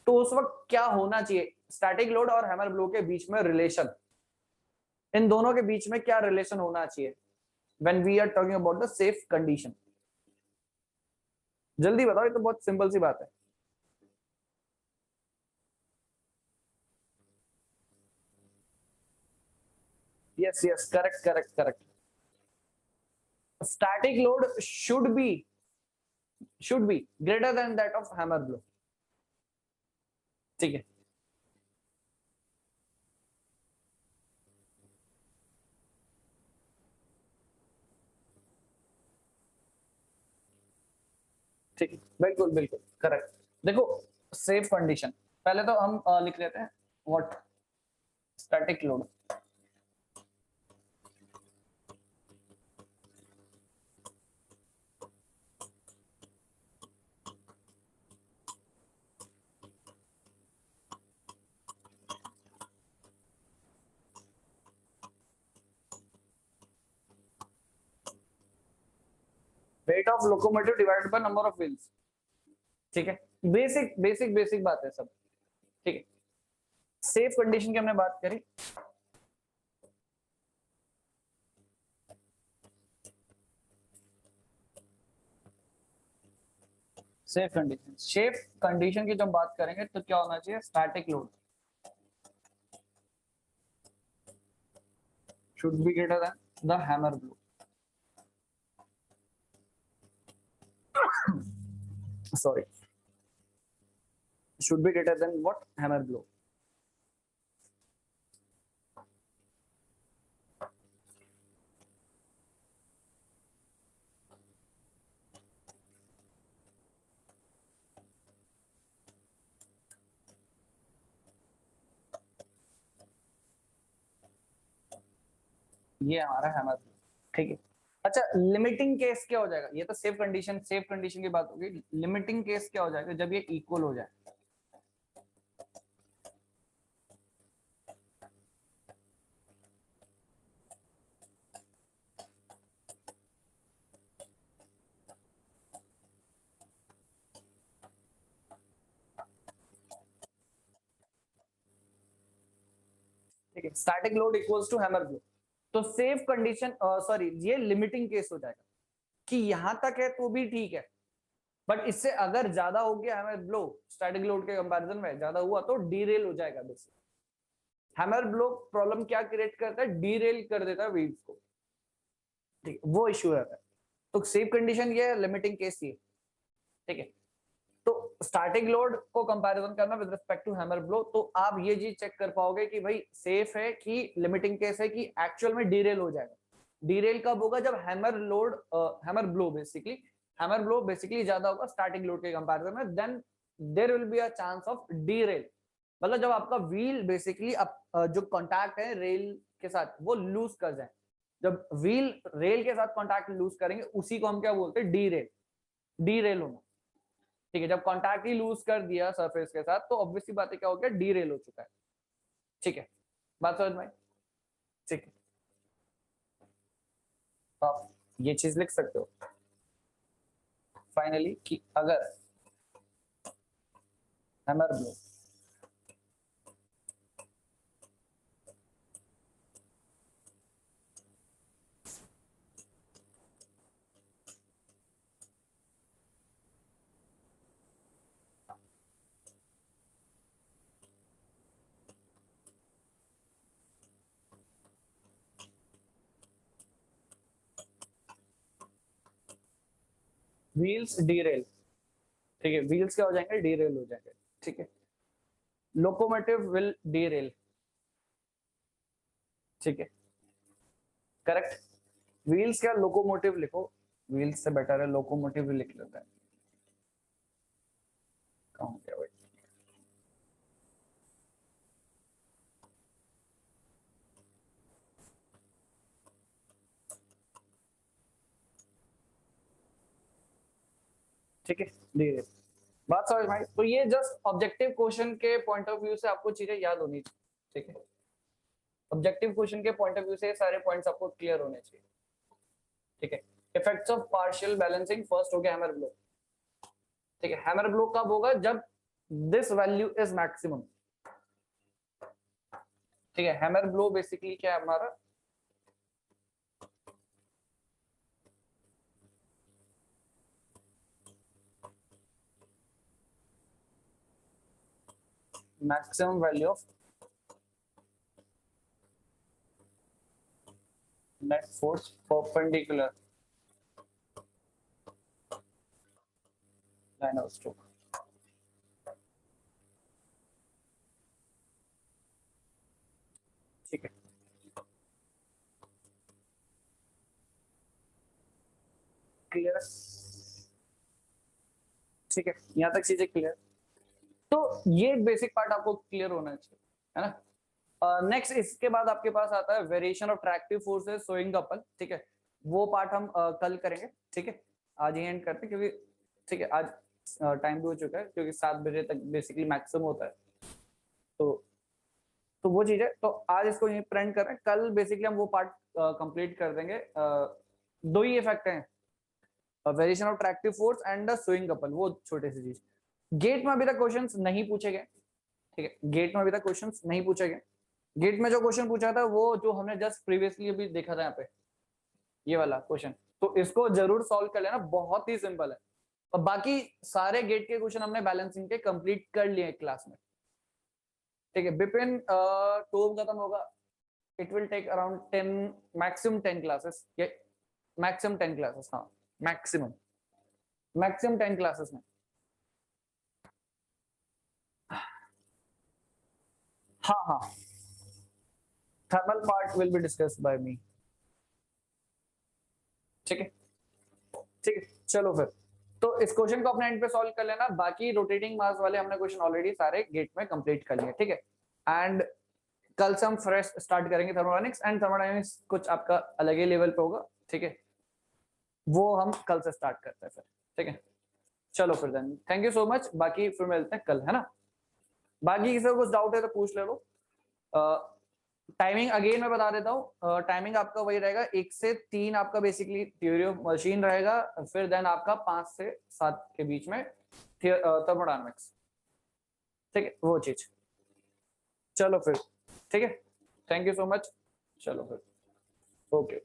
तो उस वक्त क्या होना चाहिए, स्टैटिक लोड और हैमर ब्लो के बीच में रिलेशन, इन दोनों के बीच में क्या रिलेशन होना चाहिए when we are talking about the safe condition. जल्दी बताओ, ये तो बहुत सिंपल सी बात है। Yes yes, correct correct correct. static load should be greater than that of hammer blow, ठीक है। ठीक है, बिल्कुल बिल्कुल करेक्ट। देखो, सेफ कंडीशन पहले तो हम लिख लेते हैं, what, static load, weight of locomotive divided by number of wheels, ठीक है। बेसिक बेसिक बेसिक बात है सब, ठीक है। सेफ कंडीशन की हमने बात करी, सेफ कंडीशन, सेफ कंडीशन की जब बात करेंगे तो क्या होना चाहिए, static load should be greater than the hammer blow, sorry, should be greater than what, hammer blow। ये हमारा हैमर, ठीक है। अच्छा, लिमिटिंग केस क्या हो जाएगा? ये तो सेफ कंडीशन की बात होगी। लिमिटिंग केस क्या हो जाएगा? जब ये इक्वल हो जाए, ठीक है, static load equals to hammer blow, तो सेफ कंडीशन, सॉरी, ये लिमिटिंग केस हो जाएगा कि यहां तक है तो भी ठीक है, बट इससे अगर ज्यादा हो गया हैमर ब्लो स्टैटिक लोड के कंपैरिजन में ज्यादा हुआ तो डीरेल हो जाएगा। बेसिक हैमर ब्लो प्रॉब्लम क्या क्रिएट करता है? डीरेल कर देता है व्हील्स को, ठीक है, वो इश्यू है। तो सेफ कंडीशन ये है, लिमिटिंग केस ये, ठीक है। तो स्टार्टिंग लोड को कंपैरिजन करना with respect to hammer blow, तो आप ये चीज चेक कर पाओगे कि भाई सेफ है कि लिमिटिंग केस है कि एक्चुअल में डीरेल हो जाएगा। डीरेल कब होगा? जब हैमर ब्लो बेसिकली ज्यादा होगा स्टार्टिंग लोड के कंपैरिजन में, then there will be a chance of derail. मतलब जब आपका व्हील बेसिकली जो कॉन्टैक्ट है रेल के साथ वो लूज कर जाए, जब व्हील रेल के साथ कॉन्टैक्ट लूज करेंगे उसी को हम क्या बोलते हैं? डीरेल, डीरेल होना, ठीक है। जब कॉन्टैक्ट ही लूज कर दिया सरफेस के साथ तो ऑब्वियसली बात है क्या हो गया? डीरेल हो चुका है, ठीक है। बात समझ में? ठीक है, तो आप ये चीज लिख सकते हो फाइनली कि अगर हैमर ब्लो व्हील्स डीरेल, ठीक है, व्हील्स क्या हो जाएंगे? डीरेल हो जाएंगे, ठीक है। लोकोमोटिव विल डीरेल, ठीक है, करेक्ट। व्हील्स क्या? लोकोमोटिव लिखो, व्हील्स से बेटर है लोकोमोटिव भी लिख लेते हैं। कहाँ गया भाई? ठीक है, डीरेल, बात समझ में आई? तो ये जस्ट ऑब्जेक्टिव क्वेश्चन के पॉइंट ऑफ व्यू से आपको चीजें याद होनी चाहिए, ठीक है। ऑब्जेक्टिव क्वेश्चन के पॉइंट ऑफ व्यू से सारे पॉइंट्स आपको क्लियर होने चाहिए, ठीक है। Effects of partial balancing, first हो गया हैमर ब्लो, ठीक है। हैमर ब्लो कब होगा? जब दिस वैल्यू इज मैक्सिमम, ठीक है। हैमर ब्लो बेसिकली क्या है हमारा? Maximum value of net force perpendicular line of stroke, ठीक है। क्लियर, ठीक है, यहां तक चीजें क्लियर। तो ये बेसिक पार्ट आपको क्लियर होना चाहिए, है ना। नेक्स्ट इसके बाद आपके पास आता है variation of tractive forces showing couple, ठीक है। वो पार्ट हम कल करेंगे, ठीक है। आज ही एंड करते हैं क्योंकि, ठीक है, आज टाइम भी हो चुका है क्योंकि 7 बजे तक बेसिकली मैक्सिमम होता है। तो वो चीज है, तो आज इसको यहीं प्रिंट कर रहे हैं, कल बेसिकली हम वो पार्ट कंप्लीट कर देंगे। दो ही इफेक्ट हैं, variation of tractive force and the swing couple, वो छोटे सी चीज। गेट में अभी तक क्वेश्चंस नहीं पूछे गए, ठीक है। गेट में अभी तक क्वेश्चंस नहीं पूछे गए। गेट में जो क्वेश्चन पूछा था वो जो हमने जस्ट प्रीवियसली अभी देखा था यहाँ पे, ये वाला क्वेश्चन, तो इसको जरूर सॉल्व कर लेना, बहुत ही सिंपल है। और बाकी सारे गेट के क्वेश्चन हमने बैलेंसिंग के कंप्लीट कर लिए क्लास में, ठीक है। बिपिन टूब खत्म होगा, it will take around 10, maximum 10 classes, maximum 10 classes, हाँ, मैक्सिमम 10 क्लासेस में। हाँ हाँ, thermal part will be discussed by me, ठीक है, ठीक है। चलो फिर, तो इस क्वेश्चन को अपने एंड पे सॉल्व कर लेना, बाकी रोटेटिंग मास वाले हमने क्वेश्चन ऑलरेडी सारे गेट में कंप्लीट कर लिए, ठीक है। एंड कल से हम फ्रेश स्टार्ट करेंगे थर्मोडायनेमिक्स, एंड थर्मोडायनेमिक्स कुछ आपका अलग ही लेवल पे होगा, ठीक है, वो हम कल से स्टार्ट करते हैं फिर, ठीक है। चलो फिर then thank you so much, बाकी फिर मिलते हैं कल, है ना। बाकी किसी को कुछ डाउट है तो पूछ ले लो। टाइमिंग अगेन मैं बता देता हूँ, टाइमिंग आपका वही रहेगा 1 से 3 आपका बेसिकली थ्योरी ऑफ मशीन रहेगा, फिर देन आपका 5 से 7 के बीच में थर्मोडायनामिक्स, ठीक है, वो चीज। चलो फिर ठीक है, थैंक यू सो मच, चलो फिर ओके।